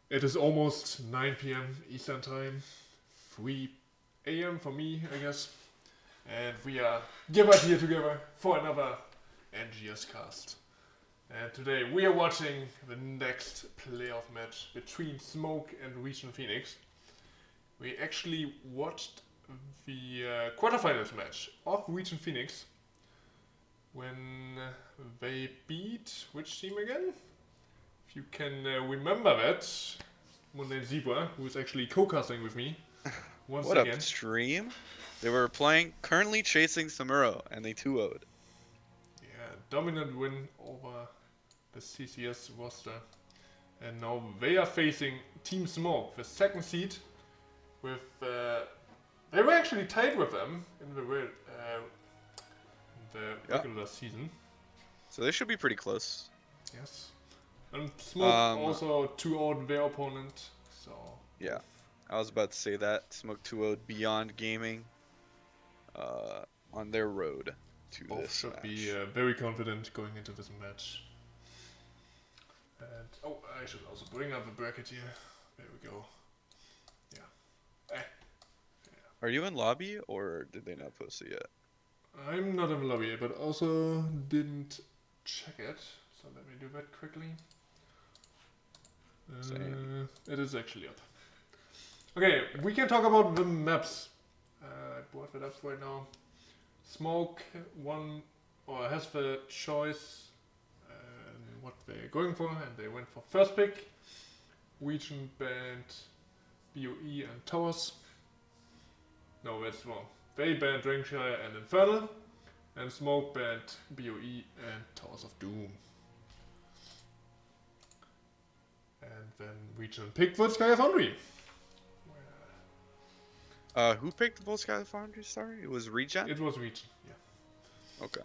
It is almost 9 p.m. Eastern Time, 3 a.m. for me, I guess. And we are gathered here together for another NGS cast. And today we are watching the next playoff match between Smoke and ReGen Phoenix. We actually watched the quarterfinals match of ReGen Phoenix when they beat which team again? If you can remember that, one named Zebra, who is actually co-casting with me once What up, again. stream? They were currently chasing Samuro, and they 2-0'd. Yeah, dominant win over the CCS roster. And now they are facing Team Smoke, the second seed, with they were actually tied with them in the Yeah, regular season. so they should be pretty close. Yes. And Smoke Um, also 2-0'd their opponent. So yeah, both, I was about to say that. Smoke 2-0'd Beyond Gaming uh, on their road to both this should be match. very confident going into this match. And oh, I should also bring up the bracket here. There we go. Yeah. Are you in lobby, or did they not post it yet? I'm not in the lobby, but also didn't check it. So let me do that quickly. Same. It is actually up. Okay, we can talk about the maps. I brought that up right now. Smoke won or has the choice what they're going for, and they went for first pick. ReGen banned BOE and Towers. No, that's wrong. They banned Drankshire and Infernal, and Smoke banned BOE and Towers of Doom. And then ReGen picked Volskaya Foundry. Who picked Volsky Foundry? Sorry, it was ReGen. It was ReGen, yeah. Okay.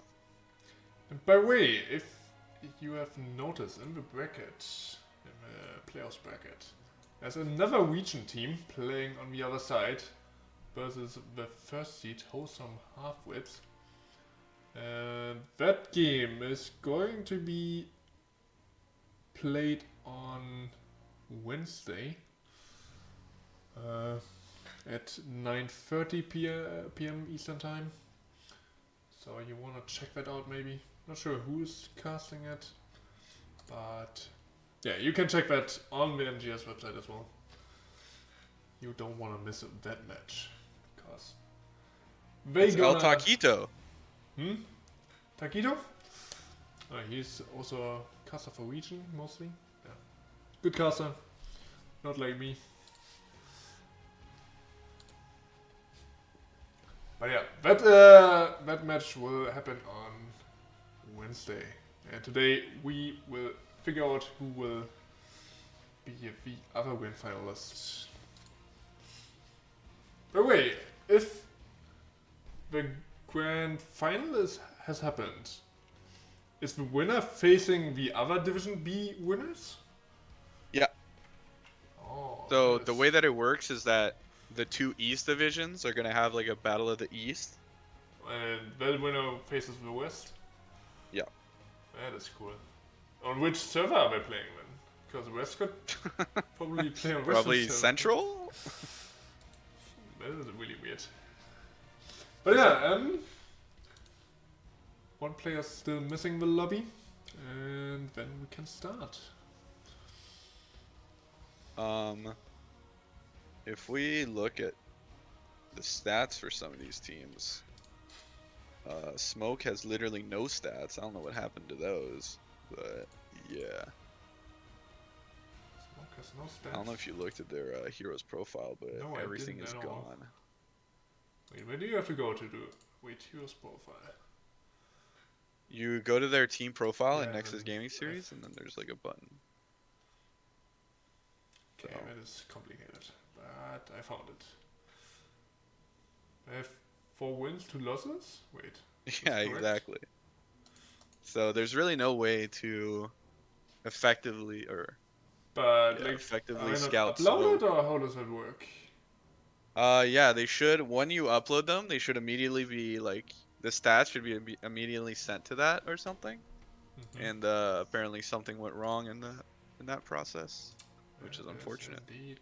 And by the way, if you have noticed in the bracket, in the playoffs bracket, there's another ReGen team playing on the other side versus the first seed, Wholesome Halfwits. And that game is going to be played on Wednesday at 9:30 p.m. Eastern Time. So you want to check that out maybe. Not sure who's casting it, but yeah, you can check that on the NGS website as well. You don't want to miss that match because they It's El gonna Taquito. Taquito. He's also a caster for ReGen mostly. Yeah, good caster, not like me. But yeah, that match will happen on Wednesday, and today we will figure out who will be the other win finalists. By the way, if the grand final has happened, is the winner facing the other Division B winners? Yeah. Oh, So that the is. way that it works is that the two East divisions are gonna have like a battle of the East. And that winner faces the West? Yeah. That is cool. On which server are they playing then? Because the West could probably play on Western Probably server. Central. That is really weird. But yeah, one player still missing the lobby, and then we can start. If we look at the stats for some of these teams, Smoke has literally no stats. I don't know what happened to those, but yeah. Smoke has no stats. I don't know if you looked at their hero's profile, but No, I everything didn't is at all. gone. Wait, where do you have to go to do? Wait, hero's profile. You go to their team profile in Yeah, Nexus then Gaming Series, and then there's like a button. okay, So, that is complicated, but I found it. I have 4 wins, 2 losses. Wait, yeah, that's correct. exactly. So there's really no way to effectively or But yeah, like, effectively I not scout upload it Smoke. or how does that work? Yeah, they should, when you upload them, they should immediately be like, the stats should be immediately sent to that or something. Mm-hmm. And apparently something went wrong in that process. which is That is unfortunate. indeed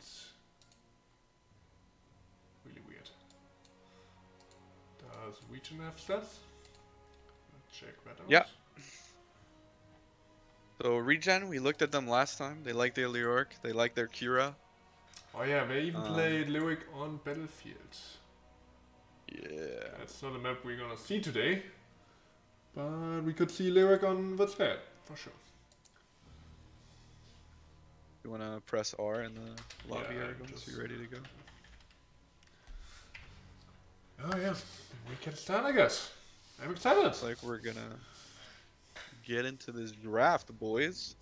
really weird. Does ReGen have stats? Let's check that out. Yeah. So ReGen, we looked at them last time. They like their Leoric. They like their Kira. Oh yeah, they even played Lyric on Battlefield. Yeah. That's not a map we're gonna see today, but we could see Lyric on the thread, for sure. You want to press R in the lobby, Yeah, Aragon, so you're ready to go? Oh yeah, we can start, I guess. I'm excited. Looks like we're gonna get into this draft, boys.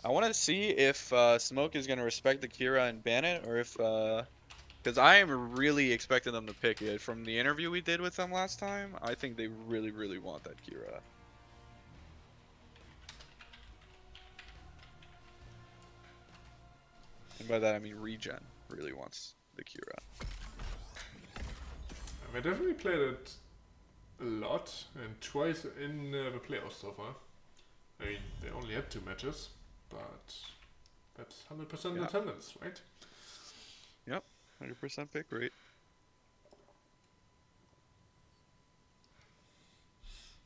I want to see if Smoke is gonna respect the Kira and ban it, or if because I am really expecting them to pick it. From the interview we did with them last time, I think they really, really want that Kira. And by that I mean ReGen really wants the Kira. I definitely played it a lot and twice in the playoffs so far. I mean, they only had 2 matches, but that's 100% Yeah. attendance, right? Yep, 100% pick rate.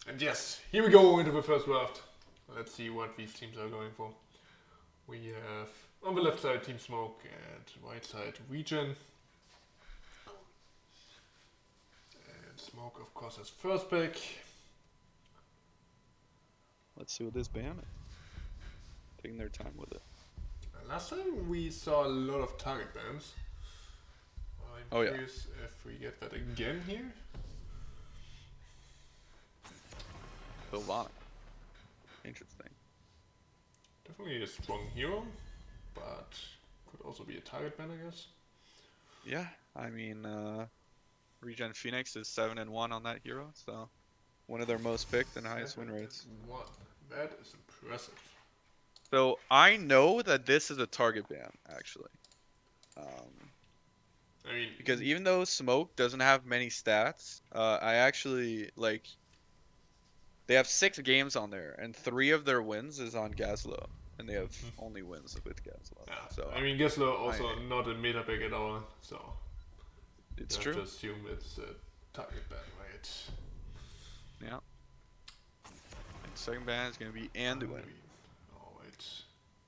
And yes, here we go into the first draft. Let's see what these teams are going for. We have on the left side Team Smoke and right side ReGen. And Smoke, of course, has first pick. Let's see what this ban is. Taking their time with it. Last time we saw a lot of target bans. I'm curious if we get that again here. Sylvana. Interesting. Definitely a strong hero, but could also be a target ban, I guess. Yeah, I mean, ReGen Phoenix is 7-1 on that hero, so one of their most picked and highest win rates. That is impressive. So I know that this is a target ban, actually. I mean, Because even though Smoke doesn't have many stats, I actually like. They have 6 games on there, and 3 of their wins is on Gaslow, and they have only wins with Gaslow. yeah. So I mean, Gessler also not a meta pick at all, so it's you true. have to assume it's a target ban, right? Yeah. And second ban is gonna be Anduin. Alright.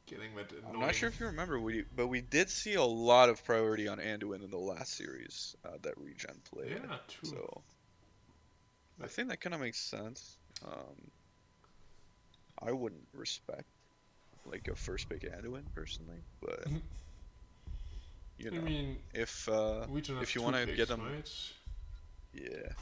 Getting that annoying. I'm not sure if you remember, but we did see a lot of priority on Anduin in the last series that ReGen played. Yeah, true. So I think that kind of makes sense. I wouldn't respect like a first pick Anduin personally, but you know, I mean, if if you want to get them, right? yeah,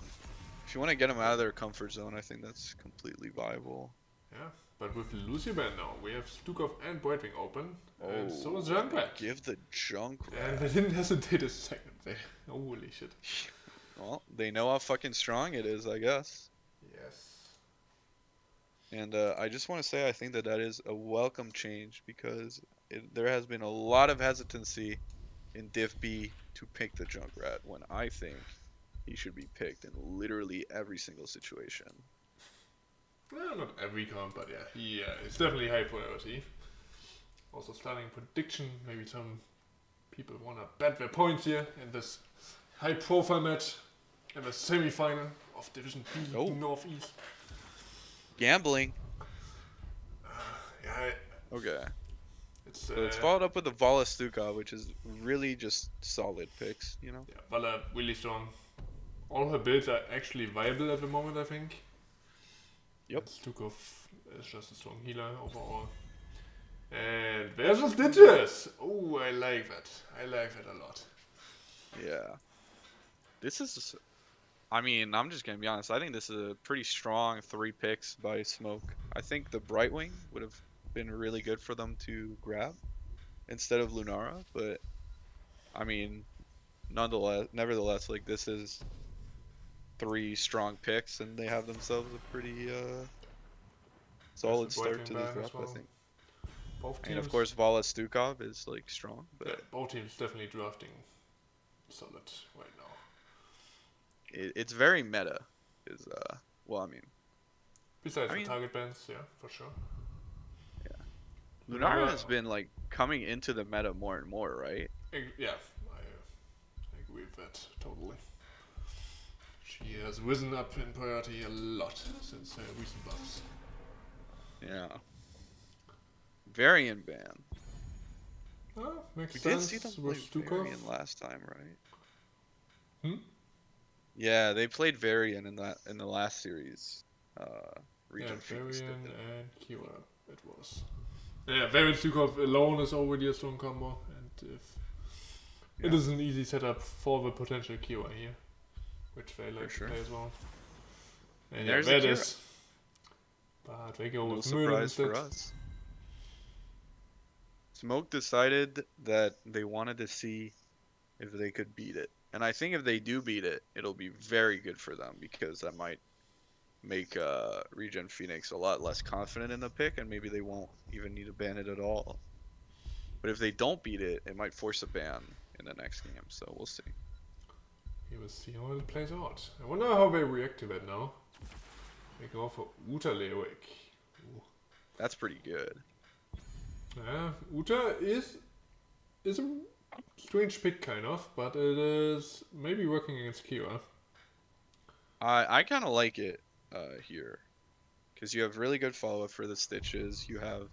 if you want to get them out of their comfort zone, I think that's completely viable. Yeah, but with Lucy ban now, we have Stukov and Brightwing open, and so is Junkrat. Give the Junkrat. And they didn't hesitate a second there. Holy shit. Well, they know how fucking strong it is, I guess. Yes. And I just want to say I think that is a welcome change because there has been a lot of hesitancy in Div B to pick the Junkrat when I think he should be picked in literally every single situation. Well, not every comp, but yeah, he is definitely high priority. Also starting prediction, maybe some people want to bet their points here in this high profile match in the semi-final of Division B Northeast. Gambling. Yeah. Okay. It's followed up with the Vala Stukov, which is really just solid picks, you know? Yeah, Vala really strong. All her builds are actually viable at the moment, I think. Yep. And Stukov is just a strong healer overall. And there's just Ditches! Oh, I like that. I like that a lot. Yeah. This is... I mean, I'm just going to be honest. I think this is a pretty strong 3 picks by Smoke. I think the Brightwing would have been really good for them to grab instead of Lunara. But, I mean, nevertheless, like, this is 3 strong picks, and they have themselves a pretty solid start to this draft, I think. Both teams, and of course, Vala Stukov is, like, strong. But yeah, both teams definitely drafting solid right now. It's very meta. Well, I mean... Besides the target bans, yeah, for sure. Yeah. Lunara has been like coming into the meta more and more, right? Yeah, I agree with that totally. She has risen up in priority a lot since her recent buffs. Yeah. Varian ban. Makes We did see them sense with play Stukov. Varian last time, right? Hmm? Yeah, they played Varian in the last series. Yeah, ReGen Phoenix did Varian it. and Kira it was. Yeah, Varian Stukov alone is already a strong combo, and if it Yeah, is an easy setup for the potential Kira here, which they for like to sure. play as well. And And yeah, there's the that Kira. is. But they go No with Murden surprise for instead. us. Smoke decided that they wanted to see if they could beat it. And I think if they do beat it, it'll be very good for them because that might make Regen Phoenix a lot less confident in the pick, and maybe they won't even need to ban it at all. But if they don't beat it, it might force a ban in the next game. So we'll see. We will see how it plays out. I wonder how they react to that now. They go for Uta Leowick. That's pretty good. Yeah, Uta is a strange pick kind of, but it is maybe working against Kira. I kind of like it here because you have really good follow up for the stitches. You have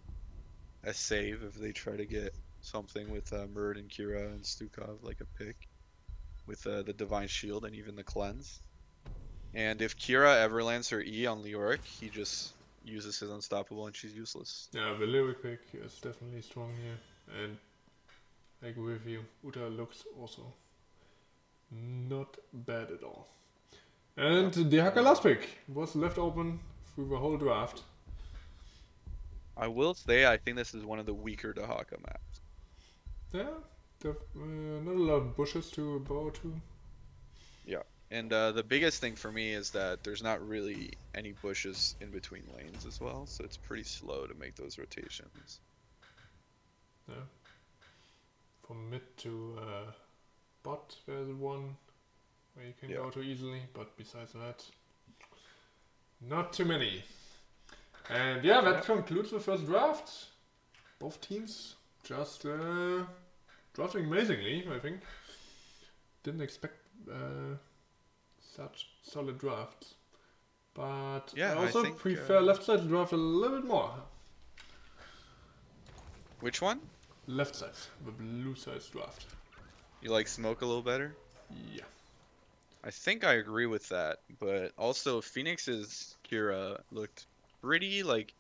a save if they try to get something with Murd and Kira and Stukov, like a pick with the Divine Shield and even the Cleanse. And if Kira ever lands her E on Leoric, he just uses his Unstoppable and she's useless. Yeah, the Leowick pick is definitely strong here, and I agree with you. Uta looks also not bad at all. And Yep. the Hacker last pick was left open through the whole draft. I will say I think this is one of the weaker Dahaka maps. Yeah, not a lot of bushes to bow to. Yeah. And the biggest thing for me is that there's not really any bushes in between lanes as well, so it's pretty slow to make those rotations. Yeah. From mid to bot, there's one where you can go to easily, but besides that, not too many. And yeah, that concludes the first draft. Both teams just drafting amazingly, I think. Didn't expect such solid drafts. But Yeah, I also think, prefer left side draft a little bit more. Which one? Left side, the blue side's draft. You like Smoke a little better? Yeah. I think I agree with that, but also Phoenix's Kira looked pretty like.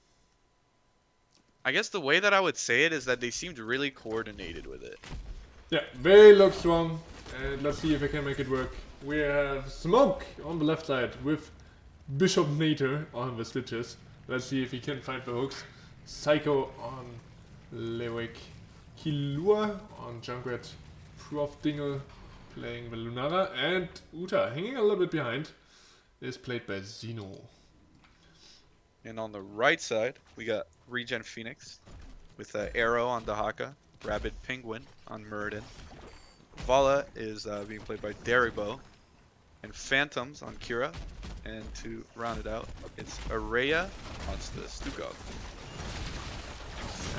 I guess the way that I would say it is that they seemed really coordinated with it. Yeah, they look strong. And let's see if I can make it work. We have Smoke on the left side with Bishop Nater on the stitches. Let's see if he can find the hooks. Psycho on Lewick. Kilua on Junkrat. Prof Dingle playing the Lunara. And Uta, hanging a little bit behind, is played by Zeno. And on the right side, we got Regen Phoenix with Arrow on Dahaka, Rabid Penguin on Muradin. Vala is being played by Daribo, and Phantoms on Kira. And to round it out, it's Araya on Stukov.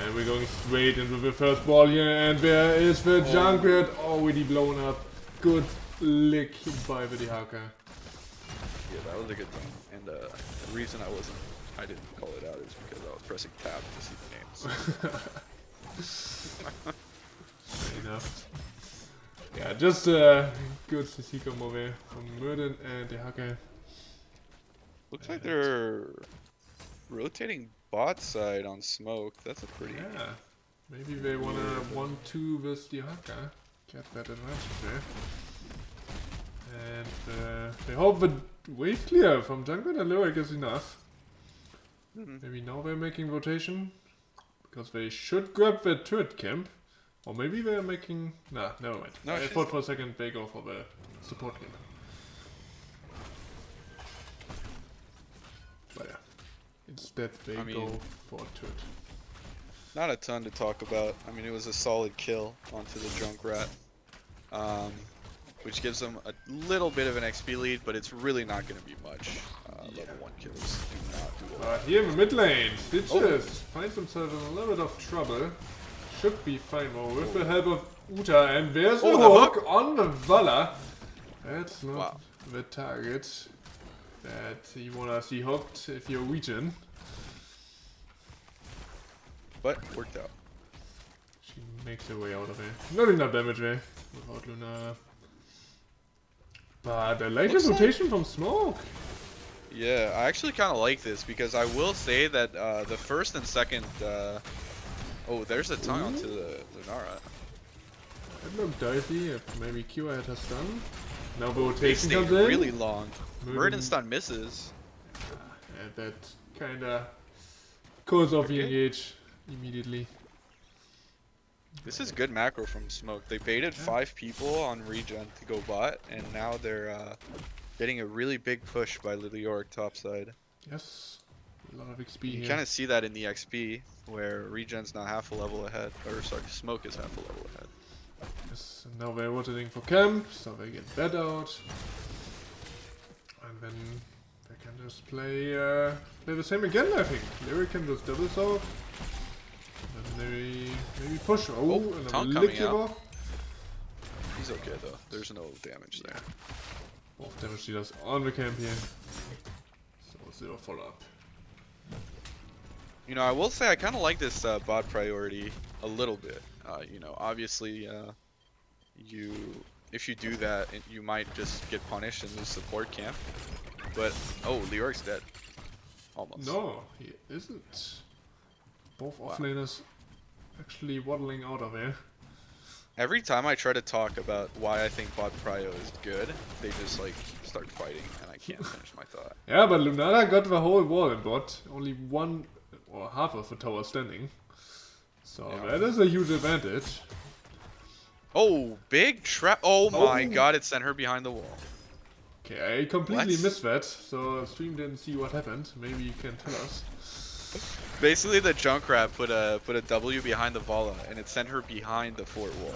And we're going straight into the first ball here, and there is the Junkrat already blown up. Good lick by the Dihaka. Yeah, that was a good thing. And the reason I didn't call it out is because I was pressing tab to see the names. Fair enough. Yeah, just a good CC combo there from Murden and Dihaka. Looks like they're rotating bot side on Smoke. That's a pretty... Yeah, maybe they wanna 1-2 with Dihaka. Get that advantage there. And they hope the wave clear from Junkrat and Lyric is enough. Maybe now they're making rotation. Because they should grab the turret camp. Or maybe they're making... Nah, never mind. No, I thought for a second they go for the support camp. But yeah. Instead they go for turret. Not a ton to talk about. I mean, it was a solid kill onto the Junkrat. Which gives them a little bit of an XP lead, but it's really not going to be much. level 1 kills. Do not do that. But here in the mid lane, Stitches finds himself in a little bit of trouble. Should be fine though with the help of Uta. And there's the hook on the Valla. That's not the target that you wanna see hooked if you're ReGen. But worked out. She makes her way out of it. Not enough damage there without Luna. But I like the rotation from Smoke. Yeah, I actually kind of like this because I will say that the first and second. Oh, there's a tongue onto the Lunara. That looked dicey. If maybe Kira had her stun. Now the They rotation stayed comes in. really long. Murden stun misses. And that kinda calls off the engage immediately. This is good macro from Smoke. They baited 5 people on ReGen to go bot, and now they're getting a really big push by York topside. Yes, a lot of XP You here. kind of see that in the XP, where ReGen's now half a level ahead, or sorry, Smoke is half a level ahead. Yes, and now they're rotating for camp, so they get that out. And then they can just play the same again, I think. Lyric can just double soak. And then maybe push. Oh, and tongue a coming lick out. off. He's okay though. There's no damage there. Both damage she does on the camp here. So 0 follow-up. You know, I will say I kind of like this bot priority a little bit. You know, obviously, if you do that, you might just get punished and lose support camp. But Leoric's dead. Almost. No, he isn't. Both offlaners actually waddling out of here. Every time I try to talk about why I think bot prio is good, they just like start fighting and I can't finish my thought. Yeah, but Lunara got the whole wall in bot. Only one or half of the tower standing. So that is a huge advantage. Oh, big trap. Oh my god, it sent her behind the wall. Okay, I completely missed that. So stream didn't see what happened. Maybe you can tell us. Basically, the Junkrat put a W behind the Valla, and it sent her behind the fort wall.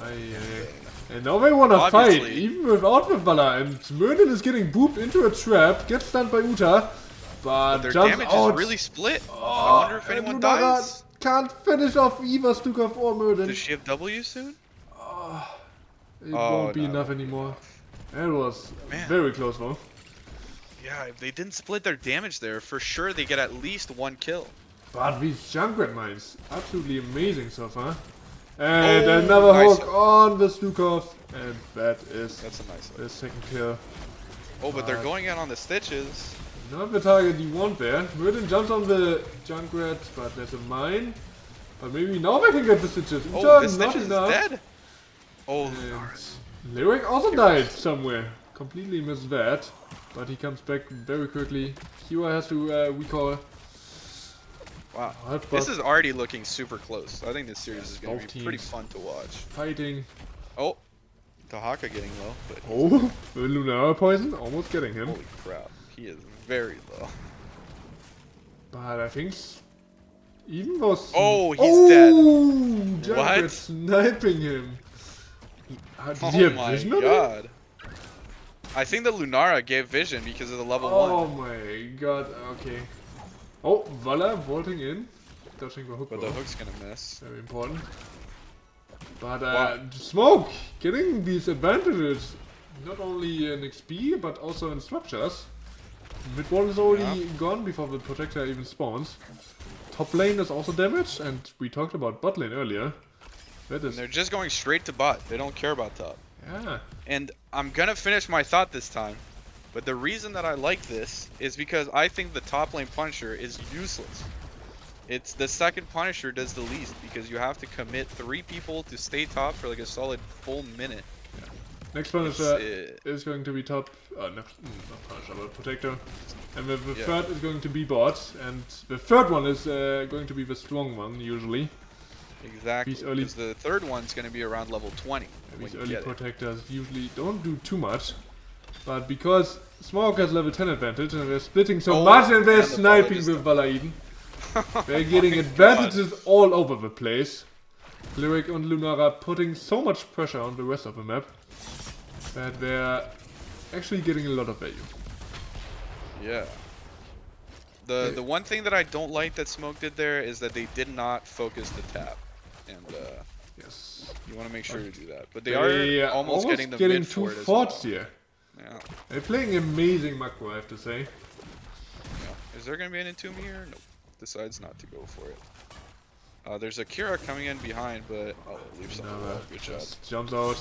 And now they wanna fight, even without the Valla. And Murden is getting booped into a trap, gets stunned by Uta, but their jumps damage out. is really split. I wonder if anyone dies. Can't finish off either Stukov or Murden. Does she have W soon? It won't be enough anymore. It was very close though. Yeah, if they didn't split their damage there, for sure they get at least 1 kill. But these Junkrat mines, absolutely amazing so far. And another hook on the Stukov, and that's a nice the second kill. Oh, but they're going out on the Stitches. Not the target you want there. Murden jumps on the Junkrat, but there's a mine. But maybe now they can get the Stitches. Oh, the Stitches is dead. Oh, Lyric also died somewhere. Completely missed that. But he comes back very quickly. Kira has to recall. Wow, this is already looking super close. I think this series is going to be pretty fun to watch. Fighting. Oh, Tahaka getting low. But the Lunara poison almost getting him. Holy crap, he is very low. But I think even though... he's dead. Junkrat What? sniping him. Did he have vision on him? I think the Lunara gave vision because of the level 1. Oh my god, okay. Oh, Valla vaulting in. Dodging the hook. But the hook's gonna miss. Very important. But Smoke getting these advantages. Not only in XP, but also in structures. Mid wall is already gone before the protector even spawns. Top lane is also damaged, and we talked about bot lane earlier. That is... And they're just going straight to bot. They don't care about top. Yeah. And I'm gonna finish my thought this time. But the reason that I like this is because I think the top lane Punisher is useless. It's the second Punisher does the least because you have to commit 3 people to stay top for like a solid full minute. Yeah. Next Punisher is going to be top. Not Punisher, but Protector. And the third is going to be bot. And the third one is going to be the strong one, usually. Exactly. Because the third one's going to be around level 20. These early Protectors usually don't do too much. But because Smoke has level 10 advantage and they're splitting so much and they're sniping with Valla even. They're getting advantages all over the place. Lyric and Lunara putting so much pressure on the rest of the map that they're actually getting a lot of value. Yeah. The one thing that I don't like that Smoke did there is that they did not focus the tap, and yes, you want to make sure to do that. But they are almost getting the mid two fort as forts well. here. Yeah. They're playing amazing macro, I have to say. Yeah. Is there gonna be an Entomb here? Nope. Decides not to go for it. There's a Kira coming in behind, but oh, leave some. Good job. Jumps out,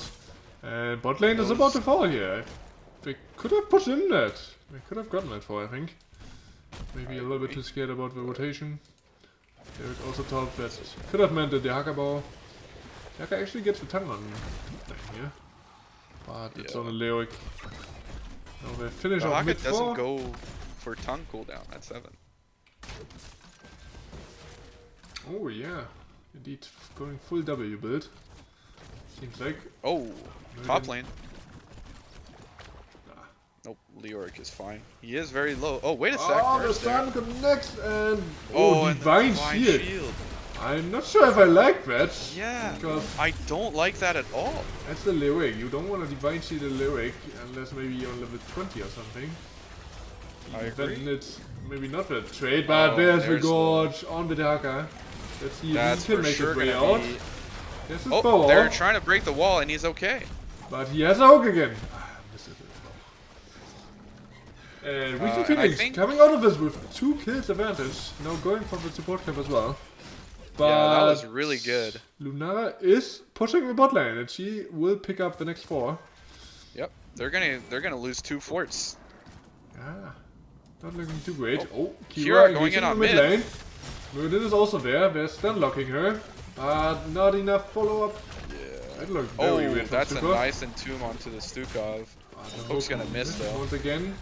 and bot lane is about to fall here. They could have pushed in that. They could have gotten that for, I think. Maybe a little bit too scared about the rotation. Derek also thought that could have meant that the Hakabao. Haka actually gets the tongue on here. But it's on a Leoric. Now they finish off mid 4. Doesn't go for tongue cooldown at 7. Oh yeah, indeed, going full W build. Seems like. Oh, top lane. Nope, Leoric is fine. He is very low. Oh, wait a sec. Oh, the sun connects and and divine shield. I'm not sure if I like that. Yeah, because I don't like that at all. That's the Lyric. You don't want to divine shield a Lyric unless maybe you're on level 20 or something. I agree. Then it's maybe not that trade, but there's the Gorge on the Haka. Let's see if he can make his way out. There's his power. They're trying to break the wall and he's okay. But he has a hook again. And ReGen Phoenix coming out of this with 2 kills advantage. Now going for the support camp as well. But yeah, that was really good. Lunara is pushing the bot lane and she will pick up the next 4. Yep, they're gonna lose 2 forts. Yeah, not looking too great. Oh, Kira going in on mid lane. Murden is also there. They're stun locking her, but not enough follow up. Yeah. That looked very weird. That's a nice entomb onto the Stukov. Hook's gonna miss though. Once again,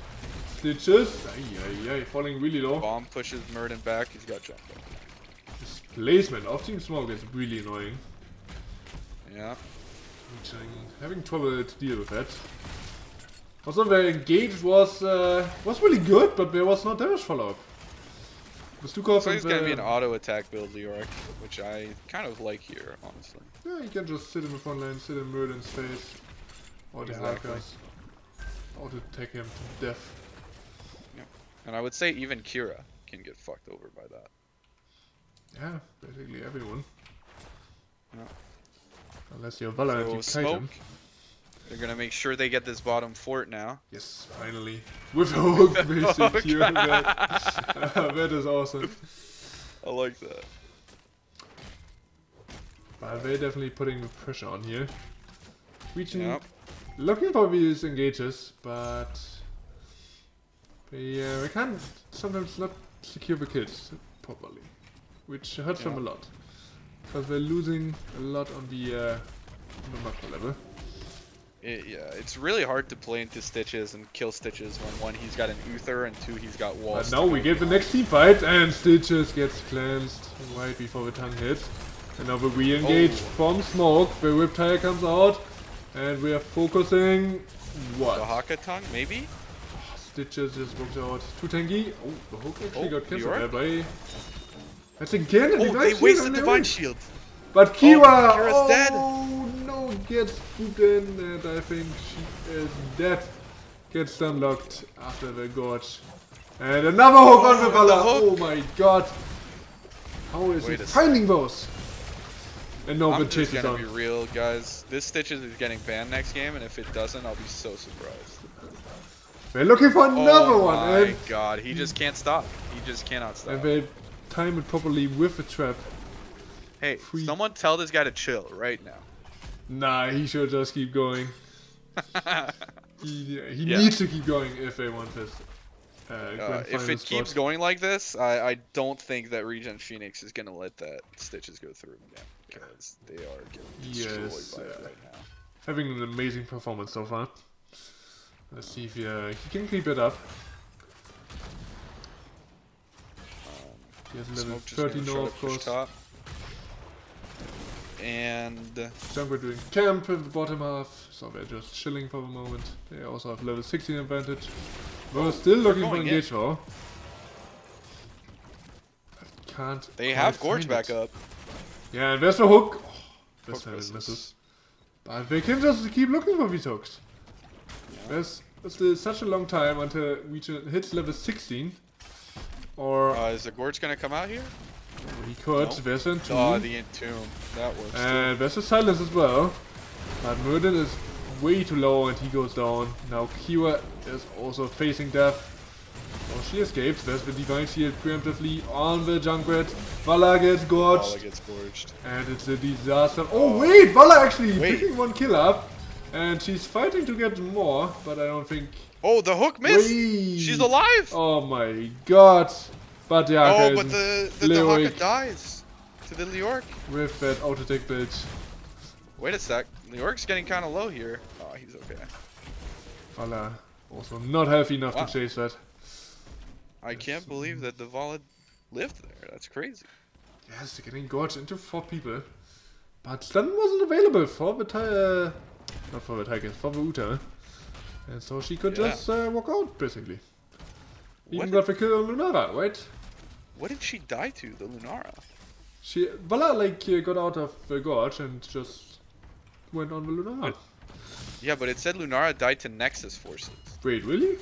Stitches. Falling really low. Bomb pushes Murden back. He's got jump. This placement of Team Smoke is really annoying. Yeah. Having trouble to deal with that. Also, their engage was really good, but there was no damage follow up. So he's gonna be an auto attack build, Leoric, which I kind of like here, honestly. Yeah, you can just sit in the front lane, sit in Murden's face, or the Hackers, auto attack him to death. Yeah. And I would say even Kira can get fucked over by that. Yeah, basically everyone. Yeah. Unless you're Valorant, you kite him. They're gonna make sure they get this bottom fort now. Yes, finally. With a hook, basically. That is awesome. I like that. But they're definitely putting the pressure on here. ReGen looking for these engages, but they can't sometimes not secure the kills properly, which hurts them a lot. Because they're losing a lot on the macro level. It's really hard to play into Stitches and kill Stitches when 1, he's got an Uther, and 2, he's got walls. But now we get the next team fight, and Stitches gets cleansed right before the tongue hits. And now the re-engage from Smoke, the Riptide comes out, and we are focusing what? The Haka tongue, maybe? Stitches just works out. 2 tanky. Oh, the hook actually got cancelled there by... That's again a divine shield. They wasted divine shield. But Kira, Kira's dead. No, gets spooked in, and I think she is dead. Gets stun locked after the gorge. And another hook on the Valor. Oh my god. How is he finding those? And no, I'm just gonna be real, guys. This Stitches is getting banned next game, and if it doesn't, I'll be so surprised. They're looking for another one. Oh my god, he just can't stop. He just cannot stop. And they time it properly with the trap. Hey, someone tell this guy to chill right now. Nah, he should just keep going. he needs to keep going if they want this. If it keeps going like this, I don't think that ReGen Phoenix is gonna let that Stitches go through again, because they are getting destroyed by it right now. Having an amazing performance so far. Let's see if he can keep it up. He has level 30 now, of course. Top. And Jungle doing camp in the bottom half, so they're just chilling for the moment. They also have level 16 advantage. We're still looking for engage though. Can't. They have Gorge back up. Yeah, and there's the hook. Oh, this time it misses. But they can just keep looking for these hooks. Yeah. There's still such a long time until ReGen hits level 16. Or Is the Gorge gonna come out here? he could. No. There's an Entomb. Oh, the Entomb. That works And there's a Silence as well. But Murden is way too low and he goes down. Now Kira is also facing death. Oh, she escapes. There's the Divine Shield preemptively on the Junkrat. Vala gets gorged. Vala gets gorged. And it's a disaster. Oh wait, Vala actually Wait. picking one kill up. And she's fighting to get more, but I don't think... Oh, the hook missed! Wait. She's alive! Oh my god. But yeah, Oh, but the Dahaka dies to the Leoric. with that auto-attack build. Wait a sec. Leoric's getting kind of low here. Oh, he's okay. Vala also not healthy enough Wow. to chase that. I can't believe that the Vala lived there. That's crazy. Yes, they're getting gorged into 4 people. But stun wasn't available for the not for the Tigers, for the Uta. And so she could Yeah. just walk out, basically. Even What got the kill on Lunara, right? What did she die to, the Lunara? Vala like got out of the gorge and just went on the Lunara. Yeah, but it said Lunara died to Nexus forces. Wait, really?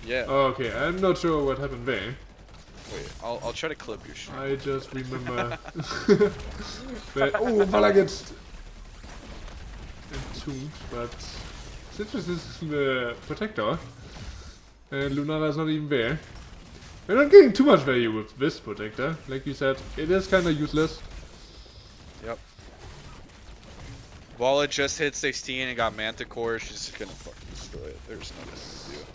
Yeah. Okay, I'm not sure what happened there. Wait, I'll try to clip your stream. I just remember that, oh, Vala gets entombed, but Citrus is the protector, and Lunara is not even there. We're not getting too much value with this protector, like you said, it is kinda useless. Yep. Vala just hit 16 and got Manticore. She's just gonna fucking destroy it. There's nothing to do.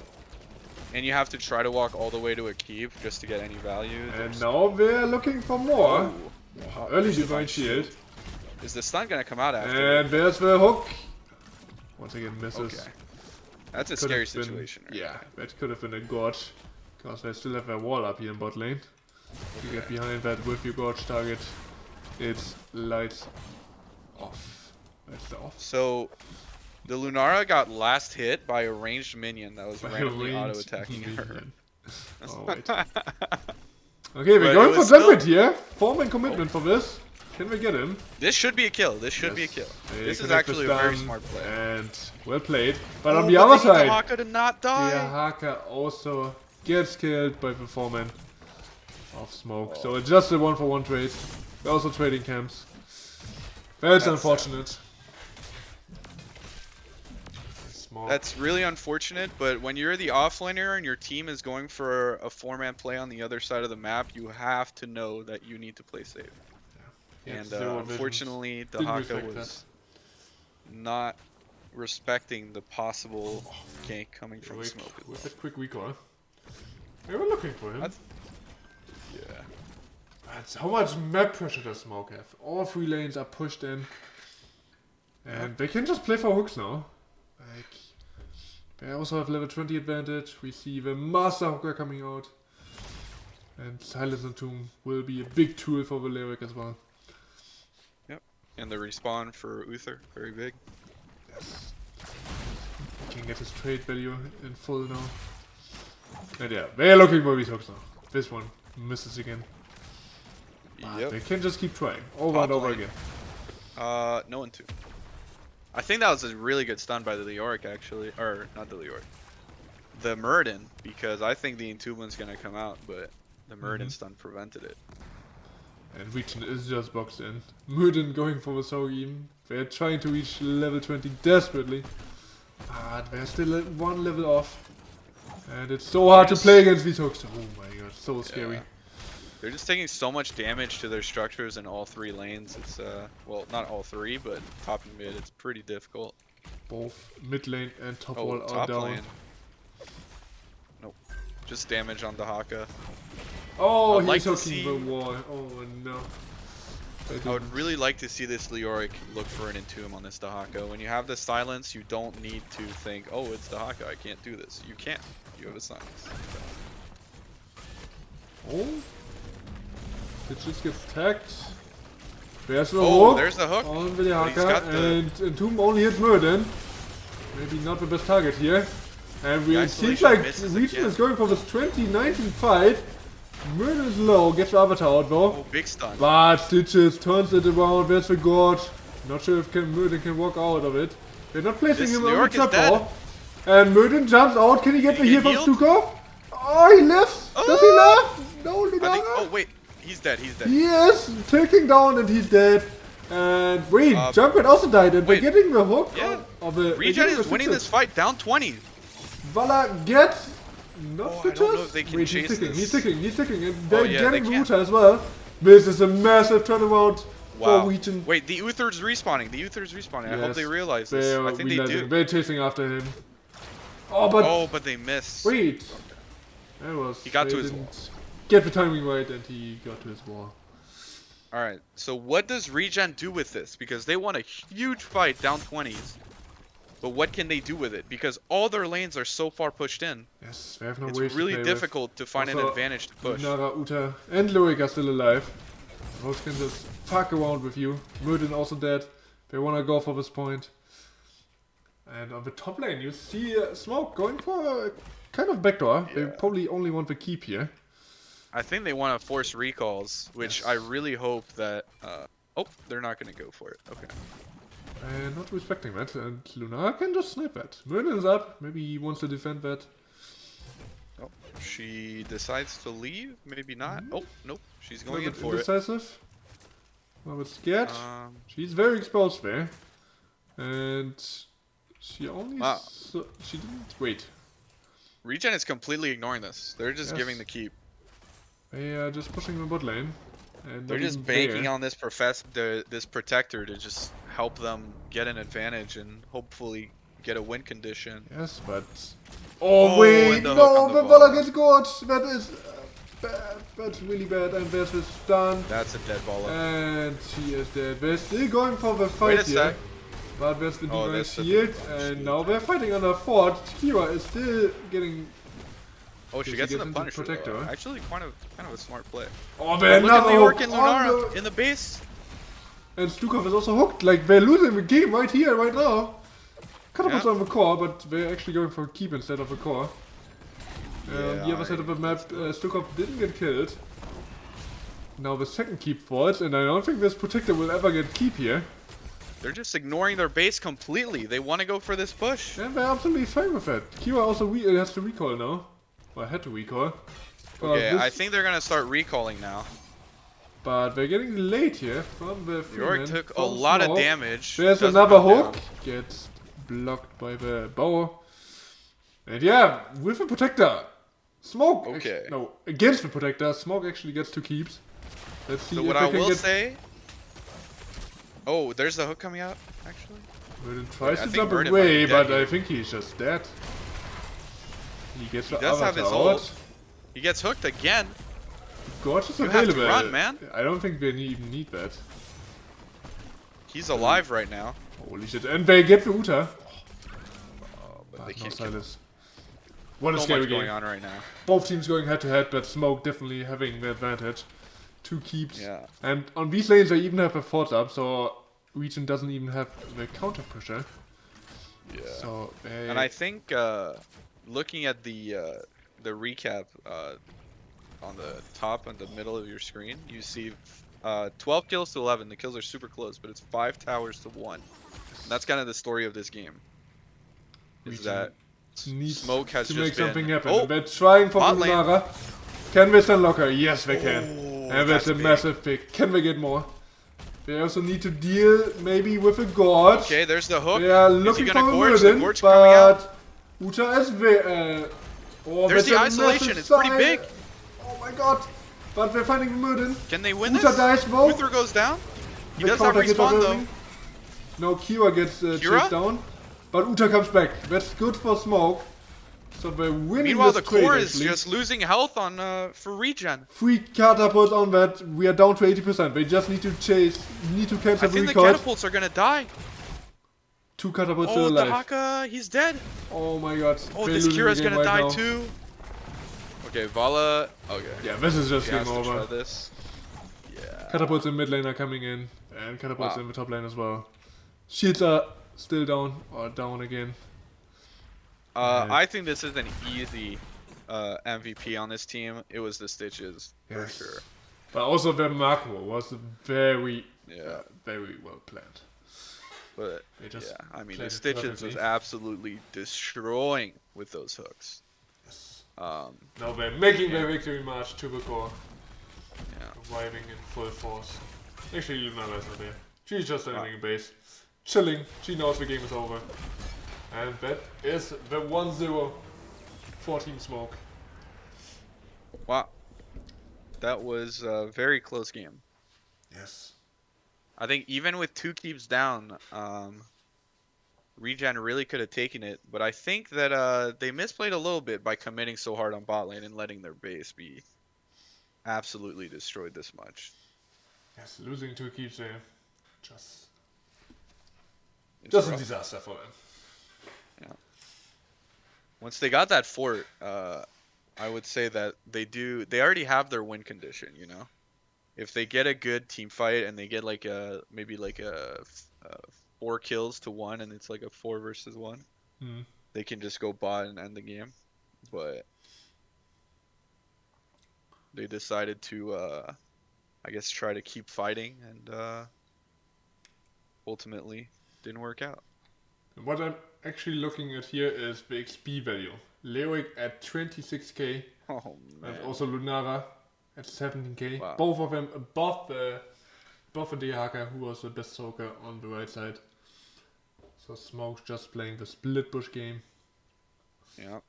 And you have to try to walk all the way to a keep just to get any value. And now we're looking for more. Oh, Early Divine Shield. Is the stun gonna come out after? And there's the hook. Once again misses. Okay. That's a Could scary have been- situation. Right Yeah, there. that could have been a gorge. Because they still have their wall up here in bot lane. You get behind that with your gorge target. It's lights off. That's the off. So, the Lunara got last hit by a ranged minion that was By a randomly ranged auto-attacking her. minion. Oh, wait. Okay, we're But going it for was still- Junkrat here. Form and commitment for this. Can we get him? This should be a kill. This should be a Yes. kill. They This is connect the actually a very stun, smart play. And well played. But Oh, on the other the side, Dahaka did not die. the Haka also gets killed by the foreman of Smoke. So it's just a 1-for-1 trade. They're also trading camps. That's unfortunate. Smoke. That's really unfortunate, but when you're the offlaner and your team is going for a 4-man play on the other side of the map, you have to know that you need to play safe. Yeah, And zero vision. unfortunately, Didn't Dahaka respect was not respecting the possible gank coming from Quick- Smoke as with well. a quick recoil. We were looking for him. Yeah. That's how much map pressure does Smoke have? All 3 lanes are pushed in. And they can just play for hooks now. Like, they also have level 20 advantage. We see the Master Hooker coming out. And Silence and Tomb will be a big tool for the Lyric as well. And the respawn for Uther, very big. Yes. He can get his trade value in full now. And yeah, they're looking for these hooks now. This one misses again. But they can just keep trying over and over again. No one too. I think that was a really good stun by the Leoric actually, or not the Leoric, the Muradin, because I think the Entombment's gonna come out, but the Muradin stun prevented it. And ReGen is just boxed in. Muradin going for the Sogim. They're trying to reach level 20 desperately. But they're still 1 level off. And it's so hard to play against these hooks. Oh my god, so scary. Yeah. They're just taking so much damage to their structures in all 3 lanes. It's well, not all 3, but top and mid. It's pretty difficult. Both mid lane and top Oh, wall are top down. lane. Nope. Just damage on Dahaka. Oh, I'd he's like to hooking see- the wall. Oh no. I would really like to see this Leoric look for an Entomb on this Dahaka. When you have the silence, you don't need to think, oh, it's Dahaka, I can't do this. You can't. You have a silence. Oh. It just gets tagged. There's the Oh, hook. there's the hook. On the But he's Haka, got the- and Entomb only hits Muradin. Maybe not the best target here. And The it seems isolation like misses ReGen again. is going for this 2019 fight. Muradin is low, gets the avatar out though. Oh, big stun. But Stitches turns it around, there's the gorge. Not sure if Muradin can walk out of it. They're not placing This him on the Leoric is trap dead. wall. And Muradin jumps out, can he get Did the he heal get from healed? Stuka? Oh, he lives! Does he live? No, I think. Lunara. Oh wait, he's dead. He's dead. He is taking down and he's dead. And wait, Junkrat also died and wait. we're getting the hook. Yeah. Of the, ReGen is winning this fight down 20. Vala gets not Oh, the I don't know chest. if they can Wait, chase he's ticking, this. he's ticking, and they're yeah, they getting can. Ruta as well. This is a massive turnaround Wow. for ReGen. Wait, the Uther's respawning. The Uther's respawning. I hope they realize They this. are I think they do. They're chasing after him. Oh, but they missed. Wait. That was. He got to his wall. Get the timing right, and he got to his wall. All right. So what does ReGen do with this? Because they won a huge fight down 20s. But what can they do with it? Because all their lanes are so far pushed in. Yes, they have no it's ways really to play difficult to find an advantage to push. Nara, Uta, and Lyric are still alive. Those can just fuck around with you. Murden also dead. They wanna go for this point. And on the top lane, you see Smoke going for a kind of backdoor. Yeah. They probably only want the keep here. I think they want to force recalls, which I really hope that... oh, they're not going to go for it. Okay. And not respecting that, and Luna can just snipe that. Merlin's up, maybe he wants to defend that. Oh, she decides to leave? Maybe not. Oh, nope. She's going in for indecisive. A bit scared. it. She's very exposed there. And she only... she didn't... Wait. ReGen is completely ignoring this. They're just giving the keep. They are just pushing the bot lane. And They're just banking on this this protector to just help them get an advantage and hopefully get a win condition. Yes, but... Oh, wait! No, the Vala gets caught! That is bad. That's really bad. And there's the stun. That's a dead Vala. And she is dead. They're still going for the fight Wait a here. sec. But there's the divine there's the shield. divine And shield. now they're fighting on a fort. Kira is still getting... Oh, she gets in the into Punisher. protector. Actually, kind of a smart play. Oh, man, Look at the Orc and hook Lunara on in the base. And Stukov is also hooked. Like, they're losing the game right here, right now. Catapult's on the core, but they're actually going for a keep instead of a core. The other side of the map, Stukov didn't get killed. Now the second keep falls, and I don't think this protector will ever get keep here. They're just ignoring their base completely. They want to go for this push. And they're absolutely fine with that. Kira also has to recall now. Well, had to recall. Okay, I think they're gonna start recalling now. But they're getting late here from the York took a lot of damage. There's another hook. Gets blocked by the bow. And yeah, with the protector. Smoke. Okay. No, against the protector. Smoke actually gets two keeps. Let's see So if what they I can will get... say... Oh, there's the hook coming out, actually. Merlin tries to think jump Merlin might away, be dead but I here. think he's just dead. He gets the does have avatar his out. ult. He gets hooked again. Gorge is You have to available. run, man. I don't think they even need that. He's alive right now. Holy shit. And they get the Uta. Oh, but But they no can't kill him. silence. What a So scary much game. going on right now. Both teams going head to head, but Smoke definitely having the advantage. Two keeps. Yeah. And on these lanes they even have a fort up, so ReGen doesn't even have the counter pressure. Yeah. So they... And I think looking at the recap on the top and the middle of your screen, you see 12 kills to 11. The kills are super close, but it's 5 towers to 1. And that's kind of the story of this game. Is that needs Smoke has to just make something been... happen. Oh, And they're trying for bot lane. Lunara. Can they stun locker? Yes, they can. Oh, And that's a big. massive pick. Can they get more? They also need to deal maybe with a Gorge. Okay, there's the hook. They are Is he looking gonna for a gorge? The Murden, gorge coming out. but Uta is there. Oh, There's that's the a isolation. massive It's pretty side. big. Oh my god. But they're finding Murden. Can they win Uta this? dies though. Uther goes down. He The does have counter gets respawn though. overwhelming. No, Kira gets Kira? chased down. But Uta comes back. That's good for Smoke. So they're winning Meanwhile, this the trade, core is actually. just losing health on for ReGen. 3 catapults on that. We are down to 80%. They just need to chase. Need to cancel I think the recalls. catapults are gonna die. 2 catapults Oh, still the alive. Haka, he's dead. Oh my god. Oh, They're this losing the Kira's game gonna right die now. too. Okay, Vala. Okay. Yeah, this is just He game has to try over. this. Yeah. Catapults in mid lane are coming in. And catapults Wow. in the top lane as well. Shields are still down. Or down again. I think this is an easy MVP on this team. It was the Stitches for Yes. sure. But also their macro was very, Yeah. very well planned. But They just yeah, I mean, played the it Stitches was perfectly. absolutely destroying with those hooks. Yes. Now they're making their victory march to the core, Yeah. arriving in full force. Actually, Lunara's not there. She's just Wow. standing in base, chilling. She knows the game is over. And that is the 1-0 for Team Smoke. Wow. That was a very close game. Yes. I think even with 2 keeps down, ReGen really could have taken it, but I think that they misplayed a little bit by committing so hard on bot lane and letting their base be absolutely destroyed this much. Yes, losing 2 keeps there. Just It's a rough. disaster for them. Yeah. Once they got that fort, I would say that they already have their win condition, you know? If they get a good team fight and they get like maybe like a 4 kills to 1 and it's like a 4 versus 1, they can just go bot and end the game. But they decided to I guess try to keep fighting and ultimately didn't work out. What I'm actually looking at here is the XP value. Leoric at 26k, Oh and man. also Lunara at 17k. Wow. Both of them above the Dehaka, who was the best stroker on the right side. So Smoke's just playing the split bush game. Yeah.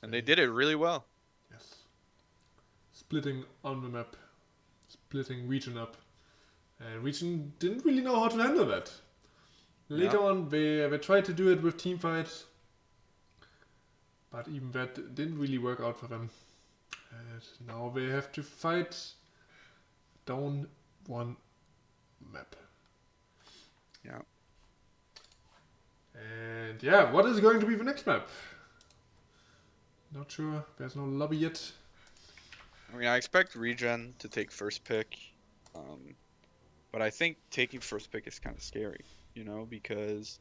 And they did it really well. Yes. Splitting on the map. Splitting region up. And region didn't really know how to handle that. Later on, they tried to do it with team fights. But even that didn't really work out for them. And now they have to fight down one map. Yeah. And yeah, what is going to be the next map? Not sure. There's no lobby yet. I mean, I expect ReGen to take first pick. But I think taking first pick is kind of scary, you know, because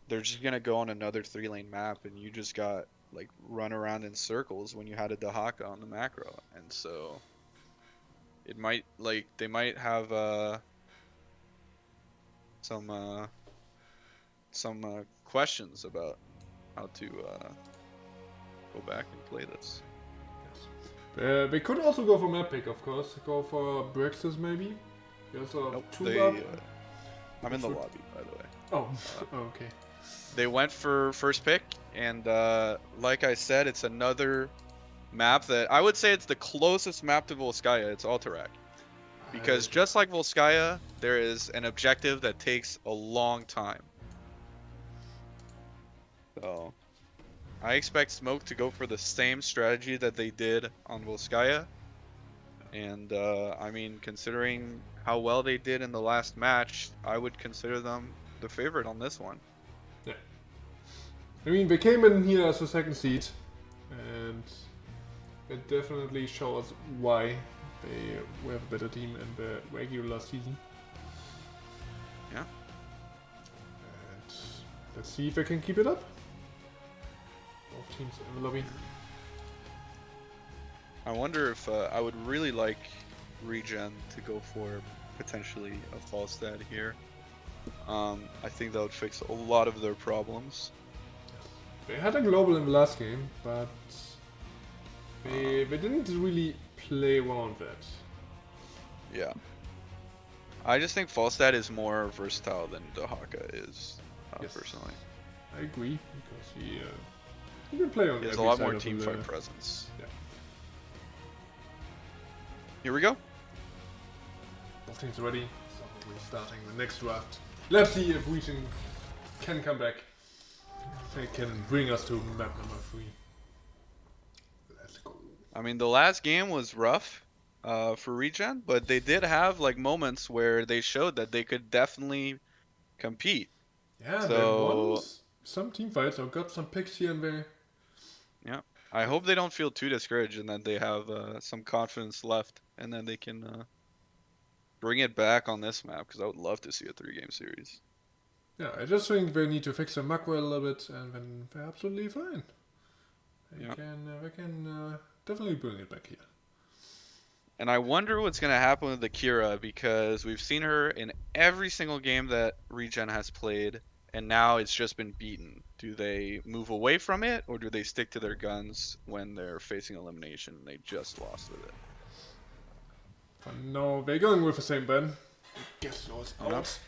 they're just going to go on another 3-lane map and you just got like run around in circles when you had a Dehaka on the macro. And so it might like they might have some questions about how to go back and play this. Yes. They could also go for map pick, of course. Go for Brexis maybe. You also have Nope, 2 up. I'm in the lobby, by the way. Oh, okay. They went for first pick, and like I said, it's another map that I would say it's the closest map to Volskaya. It's Alterac. Because just like Volskaya, there is an objective that takes a long time. So I expect Smoke to go for the same strategy that they did on Volskaya. And I mean, considering how well they did in the last match, I would consider them the favorite on this one. Yeah. I mean, they came in here as a second seed, and it definitely shows why they were a better team in the regular season. Yeah. And let's see if they can keep it up. Both teams in the lobby. I wonder if I would really like ReGen to go for potentially a false stat here. I think that would fix a lot of their problems. They had a global in the last game, but they didn't really play around that. Yeah. I just think Falstad is more versatile than Dehaka is, Yes. personally. I agree, because he can play on He has a every lot side more of team the- fight presence. Yeah. Here we go. Both teams ready, so we're starting the next draft. Let's see if ReGen can come back. They can bring us to map number 3. Let's go. I mean, the last game was rough for ReGen, but they did have like moments where they showed that they could definitely compete. Yeah, they So won some team fights or got some picks here and there. yeah, I hope they don't feel too discouraged and that they have some confidence left and then they can bring it back on this map because I would love to see a 3-game series. Yeah, I just think they need to fix their macro a little bit, and then they're absolutely fine. They can definitely bring it back here. And I wonder what's going to happen with Akira because we've seen her in every single game that ReGen has played, and now it's just been beaten Do they move away from it, or do they stick to their guns when they're facing elimination and they just lost with it? But no, they're going with the same ban. Guess lost Yep. out.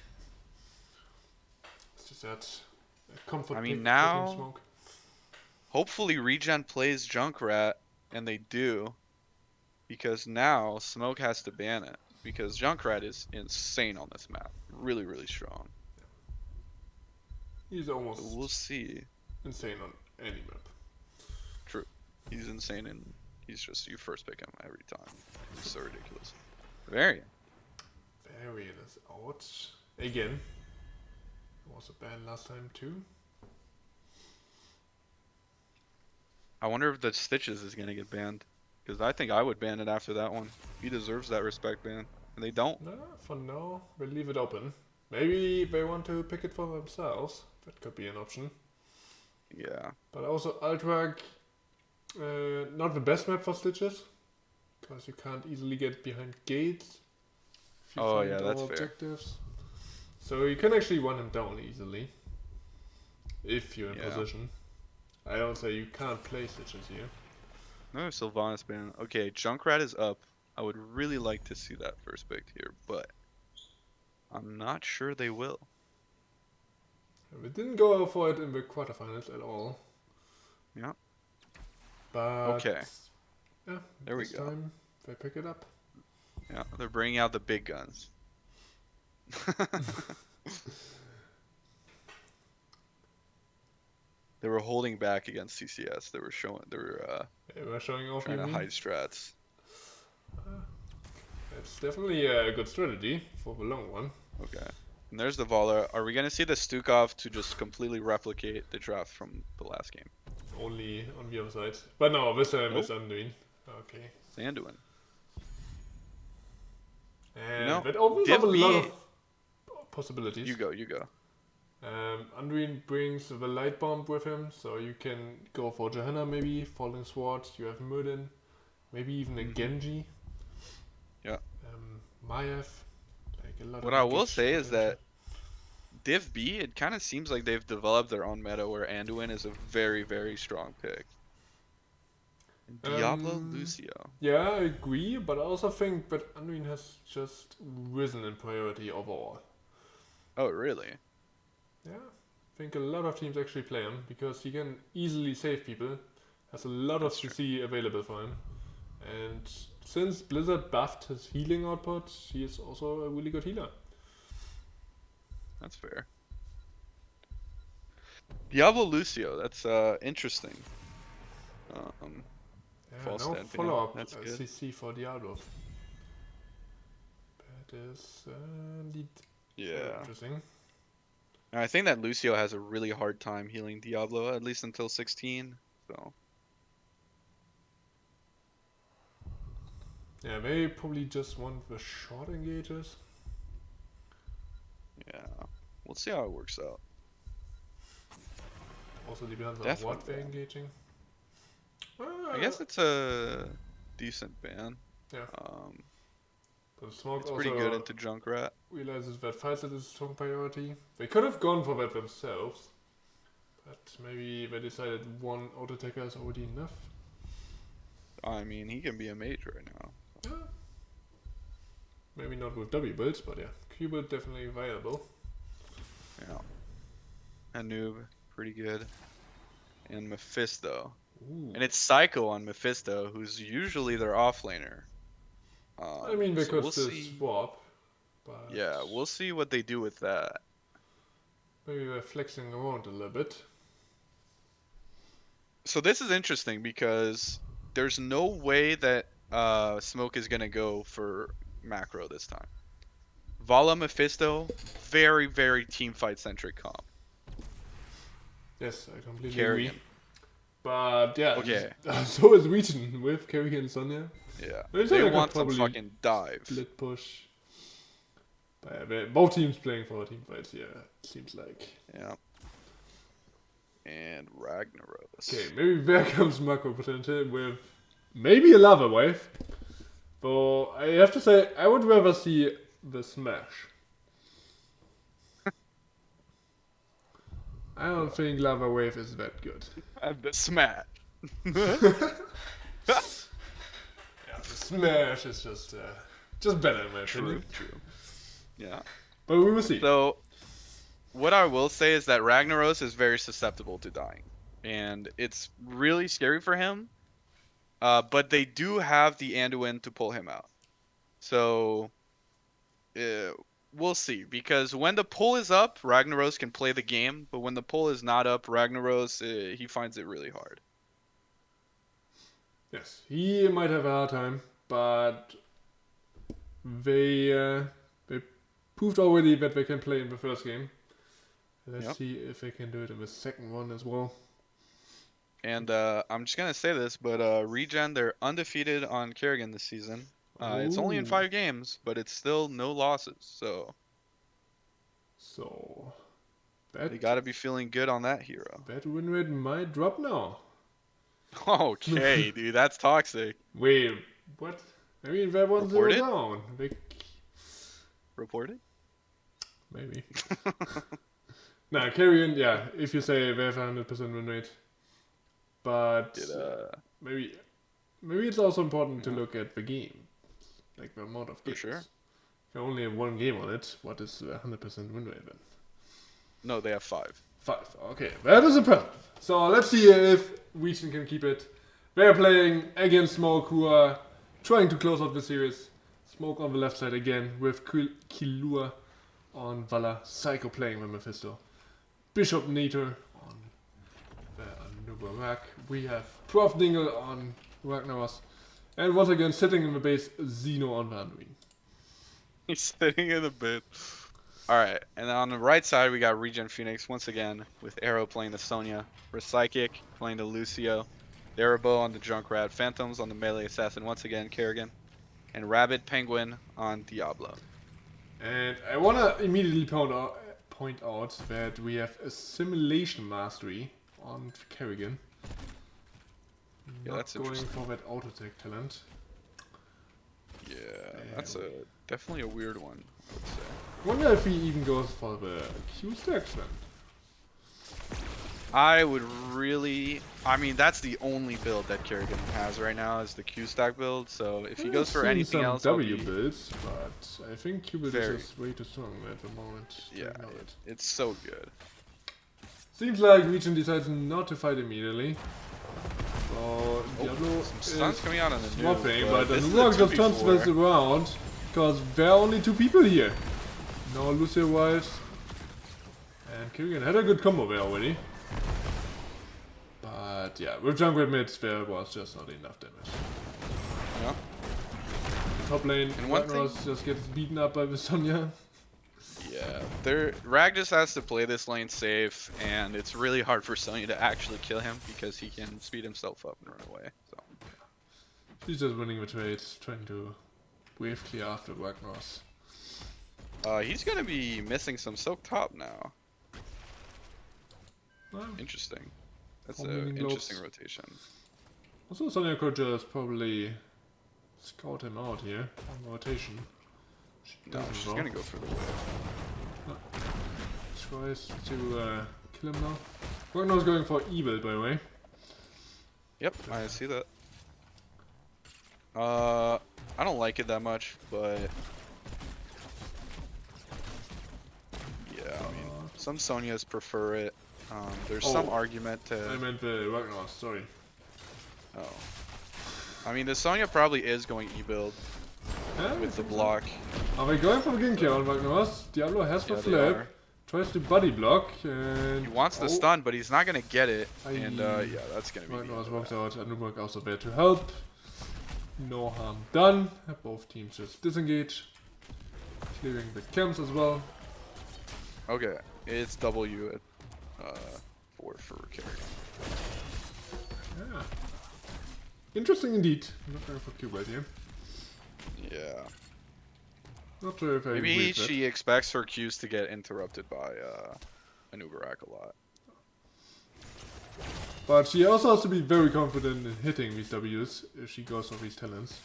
It's just that comfort I pick mean, for Team now, Smoke. hopefully ReGen plays Junkrat, and they do, because now Smoke has to ban it, because Junkrat is insane on this map. Really, really strong. He's So almost we'll see. insane on any map. True. He's insane, and he's just, you first pick him every time. He's so ridiculous. Varian. Varian is out. Again. Was a ban last time too. I wonder if the Stitches is going to get banned. Because I think I would ban it after that one. He deserves that respect ban. And they don't. No, for now, we'll leave it open. Maybe they want to pick it for themselves. That could be an option. Yeah. But also Ultrag, not the best map for Stitches. Because you can't easily get behind gates. If you find yeah, that's all fair. objectives. So you can actually run him down easily. If you're in Yeah. position. I don't say you can't play Stitches here. No, Sylvanas ban. Okay, Junkrat is up. I would really like to see that first pick here, but I'm not sure they will. We didn't go for it in the quarterfinals at all. Yeah. But Okay. yeah, There we this go. time they pick it up. Yeah, they're bringing out the big guns. They were holding back against CCS. They were They were showing off, trying you to mean? hide strats. It's definitely a good strategy for the long run. Okay. And there's the Vala. Are we gonna see the Stukov to just completely replicate the draft from the last game? Only on the other side. But no, this time Nope. it's Anduin. Okay. Sanduin. And know, that opens Div up a lot B- of possibilities. You go. Anduin brings the light bomb with him, so you can go for Johanna maybe, Falling Sword, you have Murden, maybe even a Mhm. Genji. Yeah. Maiev, like a lot What of I will engaged say is potential. that Div B, it kind of seems like they've developed their own meta where Anduin is a very, very strong pick. And Diablo Lucio. Yeah, I agree, but I also think that Anduin has just risen in priority overall. Oh, really? Yeah, I think a lot of teams actually play him because he can easily save people, has a lot That's of true. CC available for him, and since Blizzard buffed his healing output, he is also a really good healer. That's fair. Diablo Lucio, that's interesting. Yeah, False no stand ban. follow up That's good. CC for Diablo. That is indeed Yeah. interesting. And I think that Lucio has a really hard time healing Diablo, at least until 16. So Yeah, they probably just want the short engages. yeah, we'll see how it works out. Also depends on Definitely what they're ban. engaging. I guess it's a decent ban. Yeah. Um, But Smoke it's also pretty good into Junkrat. realizes that fight is a strong priority. They could have gone for that themselves, but maybe they decided one auto attacker is already enough. I mean, he can be a mage right now. Yeah. Maybe not with W builds, but yeah, Q build definitely viable. Yeah. Anub, pretty good. And Mephisto. Ooh. And it's Psycho on Mephisto, who's usually their offlaner. I mean, they So could we'll still see. swap, but Yeah, we'll see what they do with that. maybe they're flexing around a little bit. So this is interesting because there's no way that Smoke is gonna go for macro this time. Vala Mephisto, very, very team fight centric comp. Yes, I completely Carrion. agree. But yeah, Okay. so is ReGen with Carrie and Sonya. Yeah. They They could want some probably fucking dive. split push. But yeah, both teams playing for team fights, yeah, it seems like. Yeah. And Ragnaros. Okay, maybe there comes macro potential with maybe a lava wave. Though I have to say, I would rather see the smash. I don't think Lava Wave is that good. And the smash. Yeah, the Smash is just better in my opinion. True. Yeah. But we will see. So what I will say is that Ragnaros is very susceptible to dying, and it's really scary for him. But they do have the Anduin to pull him out. So uh, we'll see. Because when the pull is up, Ragnaros can play the game. But when the pull is not up, Ragnaros, he finds it really hard. Yes, he might have a hard time, but they proved already that they can play in the first game. Let's see if they can do it in the second one as well. And I'm just gonna say this, but ReGen, they're undefeated on Kerrigan this season. It's only in 5 games, but it's still no losses. So they gotta be feeling good on that hero. That win rate might drop now. Okay, dude, that's toxic. Wait, what? I mean, that one's 0 down. Reported? Maybe. Nah, Carrion, yeah, if you say they have a 100% win rate. But maybe it's also important to look at the game. Like the amount of games. For sure. If you only have 1 game on it, what is the 100% win rate then? No, they have 5. 5, okay, that is impressive. So let's see if ReGen can keep it. They're playing against Smoke, who are trying to close out the series. Smoke on the left side again, with Killua on Vala, Psycho playing with Mephisto. Bishop Nater on the Anubarak. We have Prof Dingle on Ragnaros. And once again, sitting in the base, Xeno on Vanduin. He's sitting in the bit. Alright, and then on the right side, we got ReGen Phoenix once again, with Arrow playing the Sonya, Psychic playing the Lucio, Darabo on the Junkrat, Phantoms on the Melee Assassin once again, Kerrigan, and Rabbit Penguin on Diablo. And I want to immediately point out that we have Assimilation Mastery on Kerrigan. Yeah, that's going interesting. for that auto attack talent. Yeah, that's definitely a weird one, I would say. I wonder if he even goes for the Q stacks then. I would really... I mean, that's the only build that Kerrigan has right now, is the Q stack build, so if he goes for anything some else, W builds, but I think Q build is just way too strong at the moment. Yeah, it's so good. Seems like ReGen decides not to fight immediately. So Diablo some stuns coming out on the swapping, but the Nurag just turns this around because there are only 2 people here. Now Lucio arrives, and Kerrigan had a good combo there already. But yeah, with Junkrat mids there was just not enough damage. Yeah. The top lane, Ragnaros just gets beaten up by the Sonya. Yeah, Rag just has to play this lane safe, and it's really hard for Sonya to actually kill him because he can speed himself up and run away. So she's just winning the trades, trying to wave clear after Ragnaros. He's gonna be missing some Silk Top now. Well, interesting. That's an interesting rotation. Also, Sonya could just probably scout him out here on rotation. She's gonna go for the wave. Tries to kill him now. Ragnaros going for evil, by the way. Yep, I see that. I don't like it that much, but yeah, I mean, some Sonyas prefer it. There's some argument to... I meant the Ragnaros, sorry. Oh. I mean, the Sonya probably is going E-build with the block. Are we going for the Ginky on Ragnaros? Diablo has the flip. Tries to body block, and... He wants the stun, but he's not going to get it. And yeah, that's going to be... Ragnaros walks out, Anubarak also there to help. No harm done. Both teams just disengage. Clearing the camps as well. Okay, it's W at 4 for Kerrigan. Yeah. Interesting indeed. I'm not going for Q right here. Yeah. Not sure if I Maybe she expects her Qs to get interrupted by Anubarak a lot. But she also has to be very confident in hitting these Ws if she goes for these talents.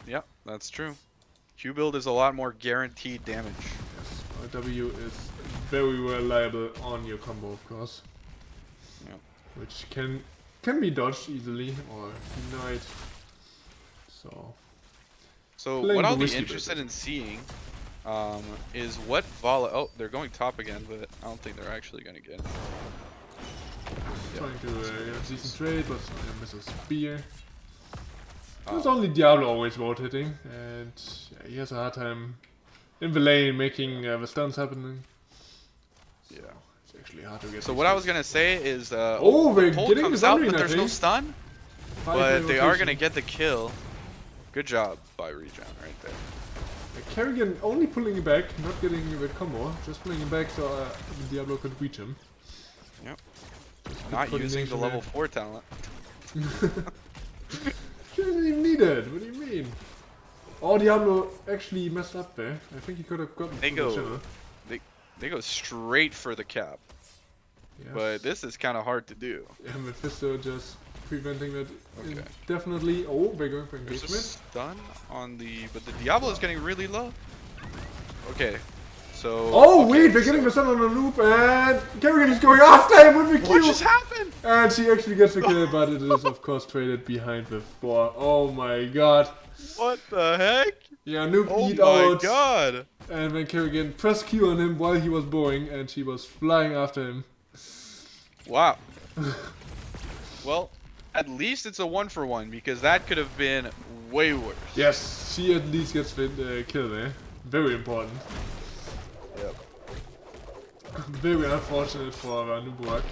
Yep, that's true. Q build is a lot more guaranteed damage. Yes, our W is very reliable on your combo, of course. Yep. Which can be dodged easily or denied. So playing what the I'll be risky interested bit. in seeing is what Vala. Oh, they're going top again, but I don't think they're actually gonna get. Trying to get a decent trade, but Sonya misses spear. Oh. It's only Diablo always road hitting, and yeah, he has a hard time in the lane making the stuns happening. Yeah. It's actually hard to get. So these what I was kills. gonna say is, Oh, the we're pull getting comes the out, Sunreen, but I there's no think. stun. But they are gonna get the kill. Good job by ReGen right there. Kerrigan only pulling him back, not getting the combo, just pulling him back so Diablo could reach him. Yep. Not using the level 4 talent. She doesn't even need it. What do you mean? Oh, Diablo actually messed up there. I think he could have gotten They through go, the channel. they go straight for the cap. Yes. But this is kind of hard to do. Yeah, Mephisto just preventing that Okay. indefinitely. Oh, they're going for There's a engagement. stun on the, but the Diablo is getting really low. Okay, so. Oh, okay, wait, they're getting the sun on a loop, and Kerrigan is going after him with the What Q. just happened? And she actually gets the kill, but it is of course traded behind with 4. Oh my god. What the heck? Yeah, noob Oh eat my out. god. And then Kerrigan pressed Q on him while he was bowing, and she was flying after him. Wow. Well, at least it's a 1-for-1 because that could have been way worse. Yes, she at least gets the kill there. Very important. Yep. Very unfortunate for Nubuak.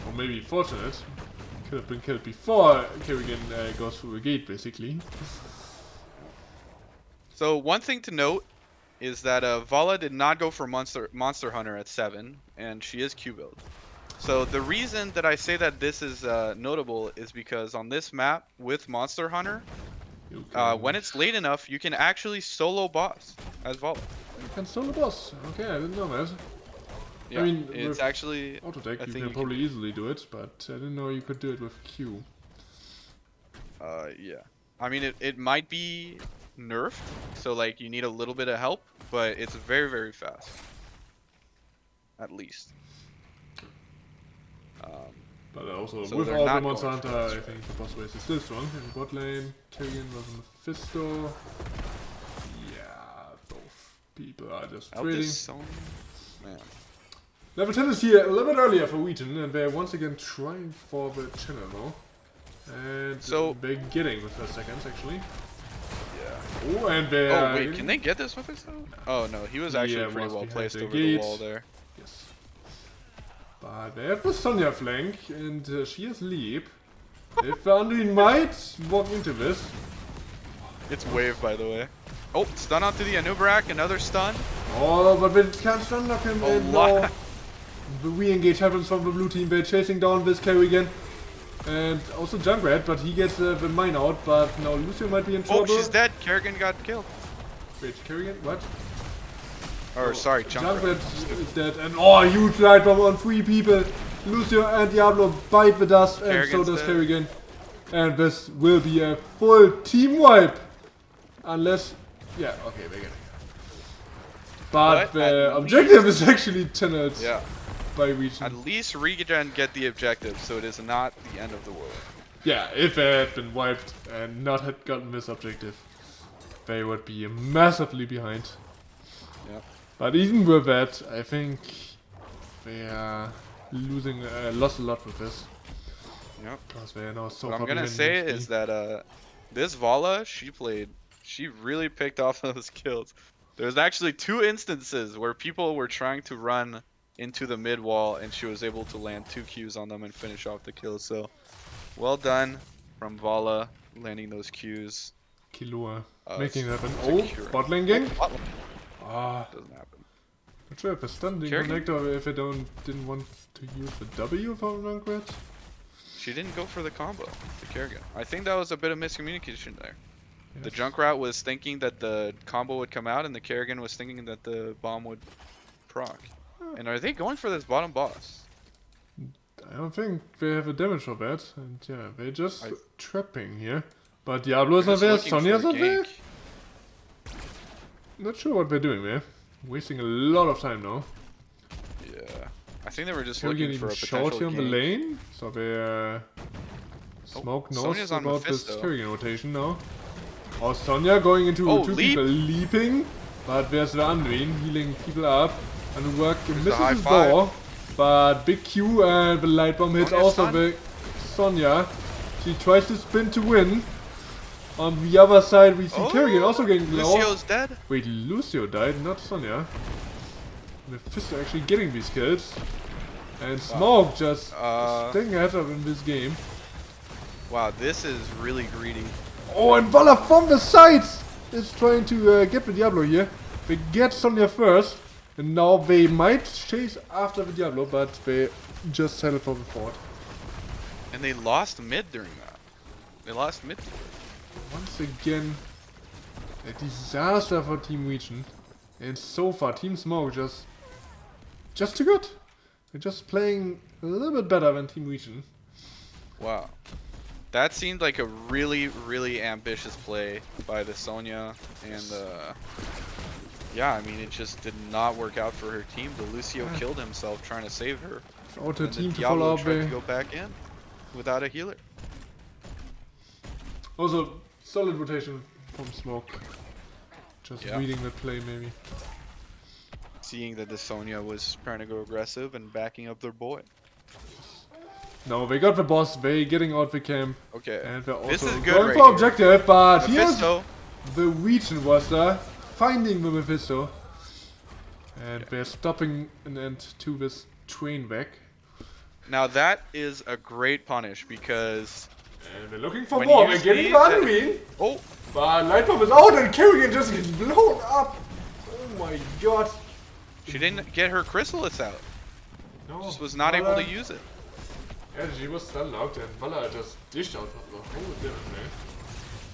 Or maybe fortunate. Could have been killed before Kerrigan goes through the gate, basically. So one thing to note is that Vala did not go for Monster Hunter at 7, and she is Q build. So the reason that I say that this is notable is because on this map with Monster Hunter, when it's late enough, you can actually solo boss as Vala. You can solo boss. Okay, I didn't know that. Yeah, I mean, it's with actually auto deck a you thing can you probably easily do it, but I didn't know you could do it with Q. Yeah. I mean, it might be nerfed, so like you need a little bit of help, but it's very, very fast. At least. But also, So with they're all the not Monster going for Hunter, this, I think the boss race is still strong. In bot lane, Kerrigan was a Mephisto. Yeah, both people are just trading. Man. Level 10 is here a little bit earlier for ReGen, and they're once again trying for the channel now. And So they're getting the first seconds, actually. Yeah. Oh, and they're... Oh wait, can they get this with us though? Oh no, he was actually pretty was well behind placed the over the gate. wall there. Yes. But they have the Sonya flank, and she has leap. If Anduin might walk into this. It's wave, by the way. Oh, stun onto the Anubarak, another stun. Oh, but they can't stun lock him. A And lot. no. The re-engage happens from the blue team. They're chasing down this Kerrigan. And also Junkrat, but he gets the mine out. But now Lucio might be in trouble. Oh, she's dead. Kerrigan got killed. Wait, Kerrigan? What? Or sorry, Junkrat. Is dead. And oh, huge light bomb on 3 people. Lucio and Diablo bite the dust, and Kerrigan's so does dead. Kerrigan. And this will be a full team wipe. Unless... Yeah, okay, they're getting it. But the objective is actually channeled by ReGen. At least ReGen get the objective, so it is not the end of the world. Yeah, if they had been wiped and not had gotten this objective, they would be massively behind. Yep. But even with that, I think they are losing, lost a lot with this. Yep. Because they are now so What far I'm gonna behind say in is XP. that this Vala, she really picked off those kills. There's actually 2 instances where people were trying to run into the mid wall, and she was able to land 2 Qs on them and finish off the kill. So, well done from Vala landing those Qs. Killua making it happen. secure. Oh, bot lane gang? Oh, Ah, doesn't happen. not sure if a stun didn't Kerrigan? connect or if I didn't want to use the W for Junkrat. She didn't go for the combo, the Kerrigan. I think that was a bit of miscommunication there. Yes. The Junkrat was thinking that the combo would come out, and the Kerrigan was thinking that the bomb would proc. And are they going for this bottom boss? I don't think they have a damage for that, and yeah, they're just trapping here. But Diablo's not there, Sonya's not there? Not sure what they're doing there. Wasting a lot of time now. I think they were just Kerrigan looking for even a short potential here on the gank. lane. So they Smoke knows Sonya's on about this Mephisto. Kerrigan rotation now. Oh, Sonya going into two leap. people leaping. But there's the Undrain healing people up. And work misses high his five. door. But big Q and the light bomb hits Sonya's also stunned. the Sonya. She tries to spin to win. On the other side we see Kerrigan also getting low. Lucio's dead. Wait, Lucio died, not Sonya. Mephisto actually getting these kills. And Smoke just staying ahead of in this game. Wow, this is really greedy. Oh, and Valla from the sides is trying to get the Diablo here. They get Sonya first. And now they might chase after the Diablo, but they just settle for the fort. And they lost mid during that. They lost mid. Once again, a disaster for Team ReGen. And so far, Team Smoke just too good. They're just playing a little bit better than Team ReGen. Wow. That seemed like a really, really ambitious play by the Sonya. And, yeah, I mean, it just did not work out for her team. The Lucio killed himself trying to save her. Out the And team the to follow Diablo up. tried to go back in without a healer. Also, solid rotation from Smoke. Just reading the play, maybe. Seeing that the Sonya was trying to go aggressive and backing up their boy. No, they got the boss. They getting out the camp. Okay. And they're This also is good going right for here. objective, but here's Mephisto. the ReGen was there, finding the Mephisto. And they're stopping an end to this train wreck. Now that is a great punish because And they're looking for when more. you They're getting see the that- Undrain. oh, But light bomb is out and Kerrigan just gets blown up. Oh my god. she didn't get her chrysalis out. No, Just was not able to use it. Yeah, she was stun locked and Valla just dished out the whole damage, man.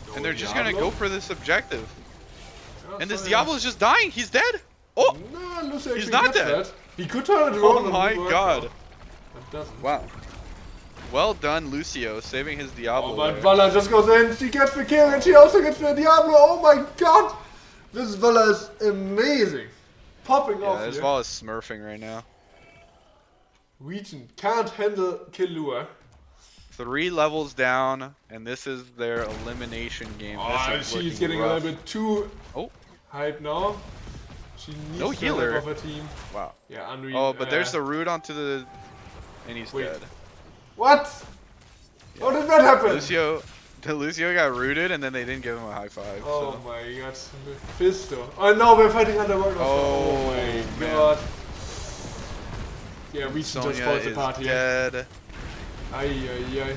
No, And they're just gonna Diablo. go for this objective. Yeah, And this so Diablo is just dying. He's dead. Oh, No, Lucio He's actually not gets dead. that. He could turn it oh around. my and work god. out, but doesn't. Wow. Well done, Lucio, saving his Diablo. Oh, but there. Valla just goes in. She gets the kill and she also gets the Diablo. Oh my god. This Valla is amazing. Popping off Yeah, this here. ball is smurfing right now. ReGen can't handle Killua. 3 levels down, and this is their elimination game. Oh, This is she's looking getting rough. a little bit too Oh, hype now. She needs No the healer. help of her team. wow. Yeah, Unreal. Oh, but there's the root onto the... And he's Wait. dead. What? How did that happen? Lucio got rooted, and then they didn't give him a high five. Oh So. my god, Mephisto. Oh no, we're fighting underwater. Oh, my man. god. Yeah, we just Sonya falls is apart here. dead. Ay.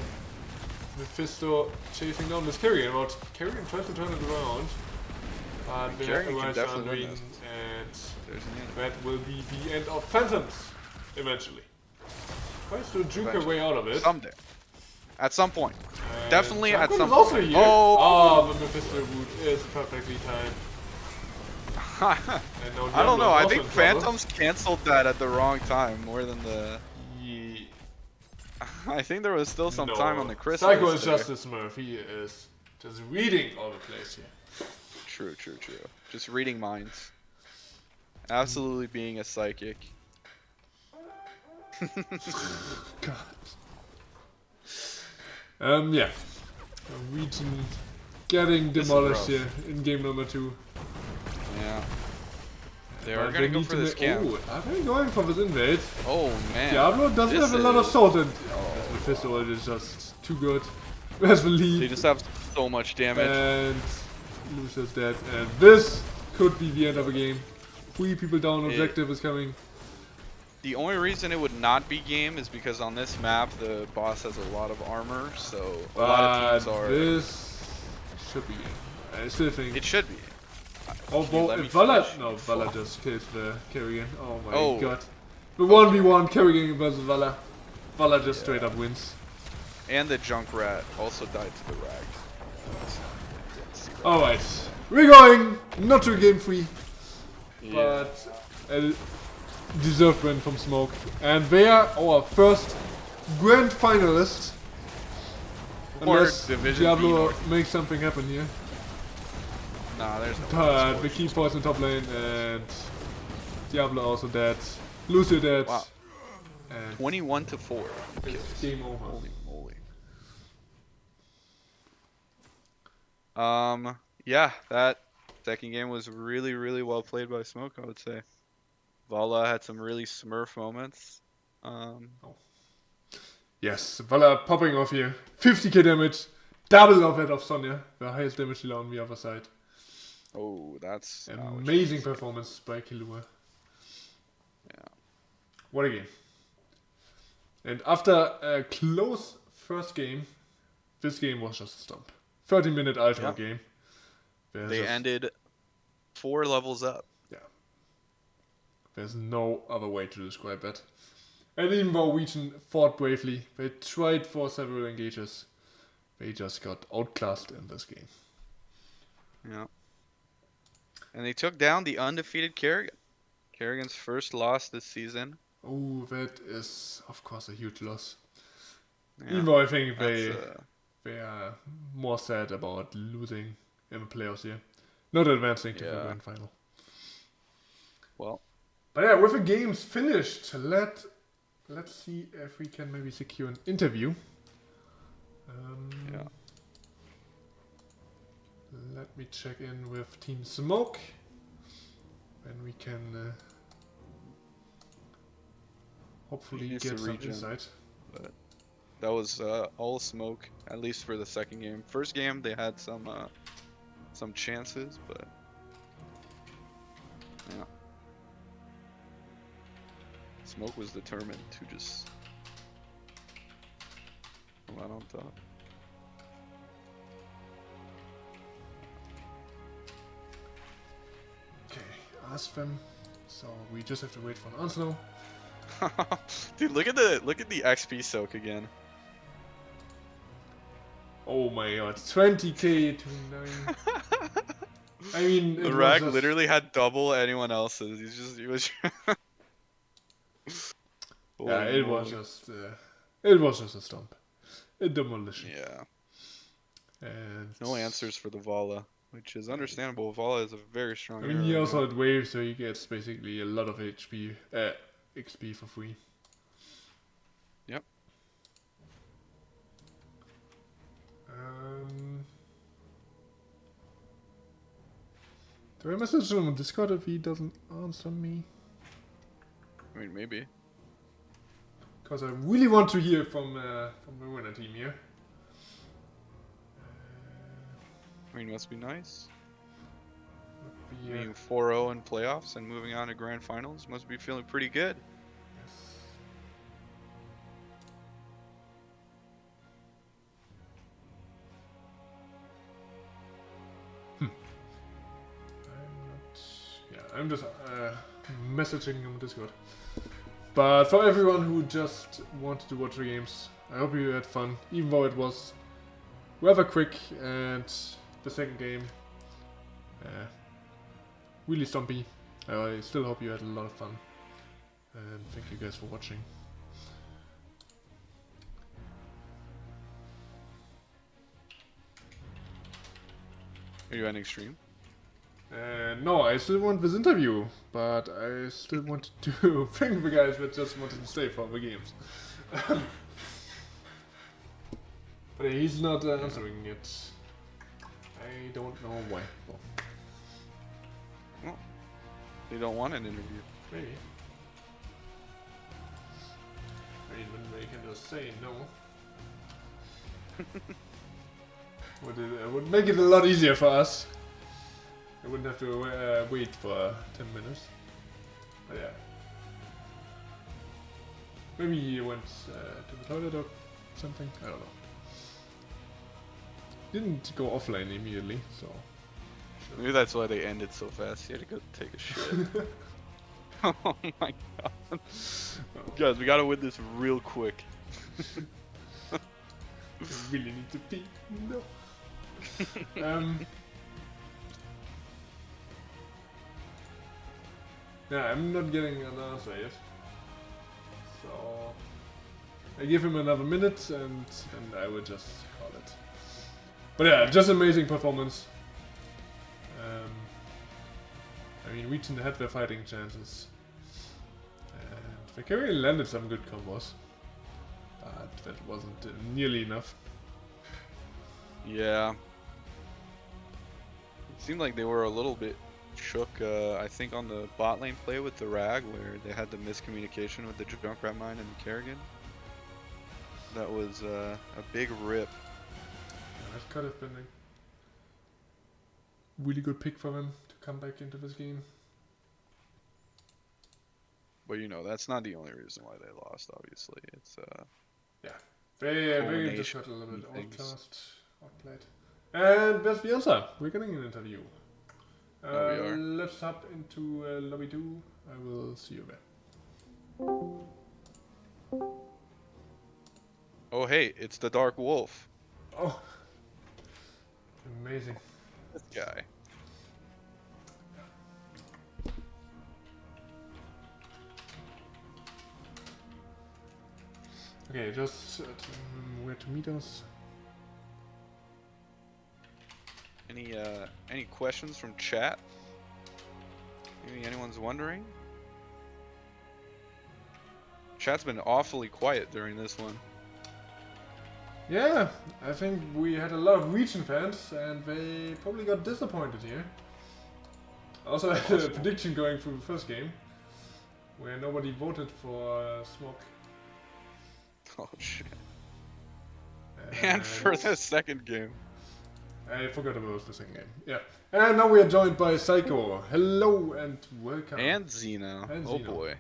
Mephisto chasing down this Kerrigan. But Kerrigan tries to turn it around. But Kerrigan can arrives definitely Undrain, win this. and There's an end. that will be the end of Phantoms. Eventually. Tries to juke her Eventually. way out of it. Someday. At some point. And Definitely at Jungle some is also point. here. Oh. The Mephisto route is perfectly timed. And now I don't Diablo know. is I also think in trouble. Phantoms canceled that at the wrong time more than the. Yeah. I think there was still some No. time on the Chrysalis. Psycho is there. just a smurf. He is just reading all the plays here. True. Just reading minds. Absolutely being a psychic. God. Yeah. ReGen getting This is demolished rough. here in game number 2. Yeah. They But are gonna go need for to this camp. Oh, are they going for this invade? Oh man. Diablo doesn't This have a lot of is- salt and this Mephisto is just too good. Where's the They lead? just have so much damage. And Lucio's dead. And this could be the end of the game. 3 people down, objective is coming. The only reason it would not be game is because on this map the boss has a lot of armor, so a lot of teams are. This should be game. I still think. It should be. Oh, Can you let me Valla. finish? No, Valla just kills the Kerrigan. Oh my Oh. god. The 1v1 Kerrigan versus Valla. Valla just straight up wins. And the Junkrat also died to the rag. Alright. We're going not to game 3, Yeah. but a deserved win from Smoke. And they are our first grand finalist. Or Unless Division B Diablo North. makes something happen here. Nah, there's no. But the key force in top lane and Diablo also dead. Lucio dead. Wow. And 21-4. it's game over. Holy moly. Yeah, that second game was really, really well played by Smoke, I would say. Vala had some really smurf moments. Yes, Vala popping off here. 50k damage. Double of that of Sonya. The highest damage dealer on the other side. Oh, that's not what you Amazing want to see. performance by Killua. Yeah. What a game. And after a close first game, this game was just a stomp. 30-minute ultra Yep. game. They ended 4 levels up. Yeah. There's no other way to describe that. And even though ReGen fought bravely, they tried for several engages, they just got outclassed in this game. Yeah. And they took down the undefeated Kerrigan. Kerrigan's first loss this season. Oh, that is, of course, a huge loss. Yeah. Even though I think they That's, are more sad about losing in the playoffs here. Not advancing to the Yeah. grand final. well, But yeah, with the games finished, let's see if we can maybe secure an interview. Yeah. Let me check in with Team Smoke. And we can hopefully Here's get the some ReGen. insight. that was all Smoke, at least for the second game. First game, they had some chances, but yeah. Smoke was determined to just come out on top. Okay, ask them. So we just have to wait for an answer now. Dude, look at the XP soak again. Oh my god, 20k to 9. I mean, The rag literally had double anyone else's. He was. Yeah, it Holy was moly. just a stomp, a demolition. Yeah. And No answers for the Vala, which is understandable. Vala is a very strong. I mean, he also had waves, so he gets basically a lot of XP for free. Yep. Do I message him on Discord if he doesn't answer me? I mean, maybe. Because I really want to hear from the winner team here. I mean, must be nice. Yeah. Being 4-0 in playoffs and moving on to grand finals must be feeling pretty good. I'm just messaging him on Discord. But for everyone who just wanted to watch the games, I hope you had fun, even though it was rather quick and the second game really stumpy. I still hope you had a lot of fun, and thank you guys for watching. Are you ending stream? No, I still want this interview, but I still wanted to thank the guys that just wanted to stay for the games. But he's not answering it. I don't know why. Well, They don't want an interview. maybe. I mean, when they can just say no. Would make it a lot easier for us. I wouldn't have to wait for 10 minutes. But yeah. Maybe he went to the toilet or something. I don't know. Didn't go offline immediately, so. Maybe that's why they ended so fast. He had to go take a shit. Oh my god. Guys, we gotta win this real quick. I really need to pee. No. Yeah, I'm not getting an answer yet. So I give him another minute and I will just call it. But yeah, just amazing performance. I mean, ReGen had their fighting chances. And The carry landed some good combos, but that wasn't nearly enough. Yeah. It seemed like they were a little bit shook, I think, on the bot lane play with the Rag, where they had the miscommunication with the Junkrat Mine and the Kerrigan. That was a big rip. Yeah, that could have been a really good pick for them to come back into this game. But you know, that's not the only reason why they lost, obviously. It's They just combination got a little bit of things. outclassed, outplayed. And that's the answer. We're getting an interview. We are. Let's hop into lobby 2. I will see you there. Oh hey, it's the Dark Wolf. Oh, amazing. This guy. Okay, just where to meet us. Any questions from chat? Maybe anyone's wondering? Chat's been awfully quiet during this one. Yeah, I think we had a lot of ReGen fans and they probably got disappointed here. Also had a prediction going through the first game where nobody voted for Smoke. Oh shit. And for the second game. I forgot about the second game. Yeah. And now we are joined by Psycho. Hello and welcome. And Xeno. And Oh Xeno. boy.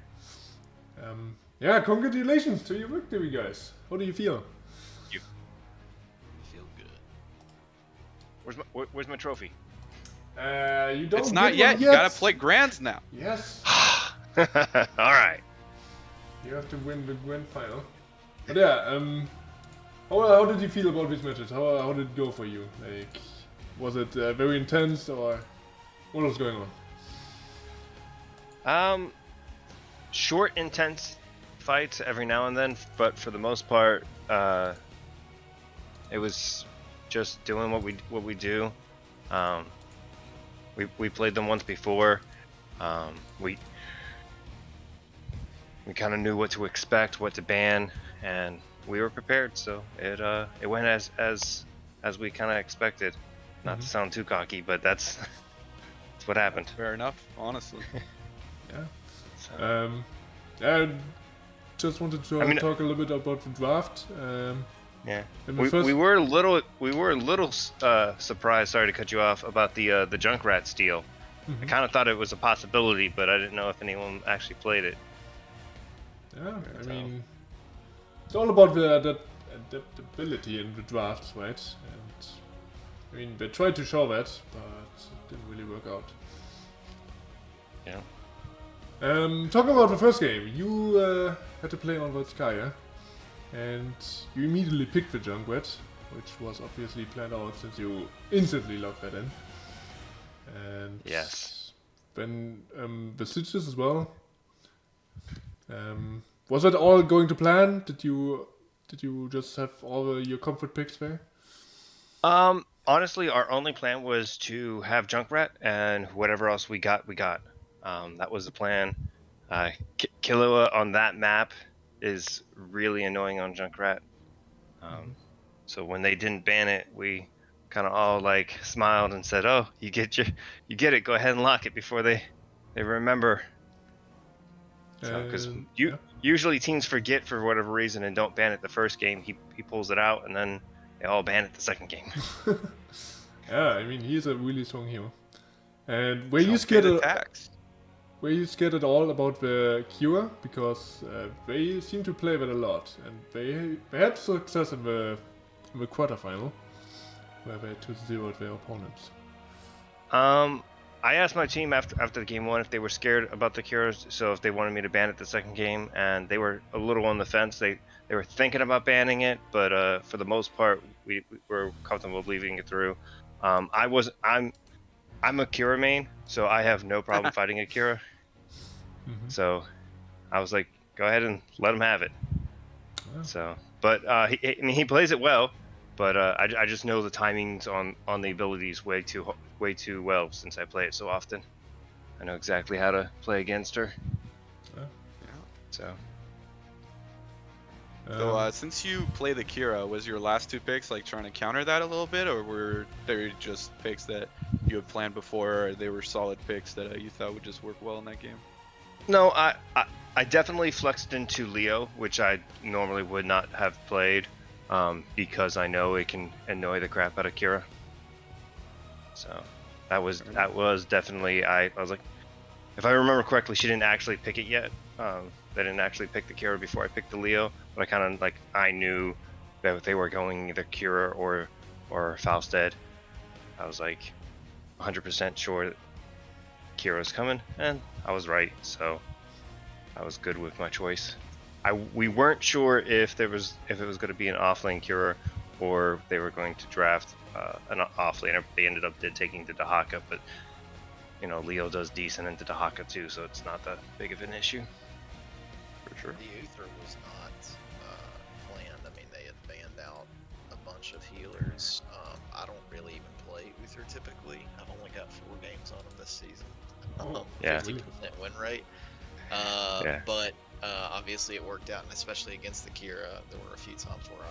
Yeah, congratulations to your victory, guys. How do you feel? You feel good. Where's my trophy? You don't. It's not get yet. one You gotta play Grands now. Yes. All right. You have to win the grand final. But yeah, how did you feel about this matches? How did it go for you? Like, was it very intense or what was going on? Short, intense fights every now and then, but for the most part, it was just doing what we do. We played them once before. We kind of knew what to expect, what to ban, and we were prepared. So it went as we kind of expected. Not to sound too cocky, but that's what happened. Fair enough, honestly. Yeah. So. I just wanted to talk a little bit about the draft. Yeah, in the we were a little surprised. Sorry to cut you off about the Junkrat steal. I kind of thought it was a possibility, but I didn't know if anyone actually played it. Yeah, I mean, it's all about the adaptability in the drafts, right? And I mean, they tried to show that, but it didn't really work out. Yeah. Talking about the first game, you had to play on Volskaya, and you immediately picked the Junkrat, which was obviously planned out since you instantly logged that in. And Yes. then the switches as well. Was that all going to plan? Did you just have all your comfort picks there? Honestly, our only plan was to have Junkrat, and whatever else we got, we got. That was the plan. Killua on that map is really annoying on Junkrat. So when they didn't ban it, we kind of all like smiled and said, "Oh, you get it. Go ahead and lock it before they remember." Because usually teams forget for whatever reason and don't ban it the first game. He pulls it out and then they all ban it the second game. Yeah, I mean he's a really strong hero. And were you scared at all about the cure? Because they seem to play that a lot, and they had success in the quarterfinal, where they 2-0'd their opponents. I asked my team after game one if they were scared about the cures, so if they wanted me to ban it the second game, and they were a little on the fence. They were thinking about banning it, but for the most part, we were comfortable leaving it through. I'm a Kira main, so I have no problem fighting a Kira. So I was like, go ahead and let him have it. Wow. So, but he plays it well, but I just know the timings on the abilities way too well since I play it so often. I know exactly how to play against her. So So since you play the Kira, was your last 2 picks like trying to counter that a little bit, or were they just picks that you had planned before, or they were solid picks that you thought would just work well in that game? no, I definitely flexed into Leo, which I normally would not have played, because I know it can annoy the crap out of Kira. So that was definitely I was like, if I remember correctly, she didn't actually pick it yet. They didn't actually pick the Kira before I picked the Leo, but I kind of like I knew that they were going either Kira or Falstead. I was like 100% sure that Kira was coming, and I was right. So I was good with my choice. We weren't sure if it was going to be an offlane Kira or they were going to draft an offlaner. They ended up taking the Dahaka, but Leo does decent into Dahaka too, so it's not that big of an issue. For sure. The Uther was not planned. I mean, they had banned out a bunch of healers. I don't really even play Uther typically. I've only got 4 games on him this season. Yeah. 50% win rate. But obviously it worked out, and especially against the Kira, there were a few times where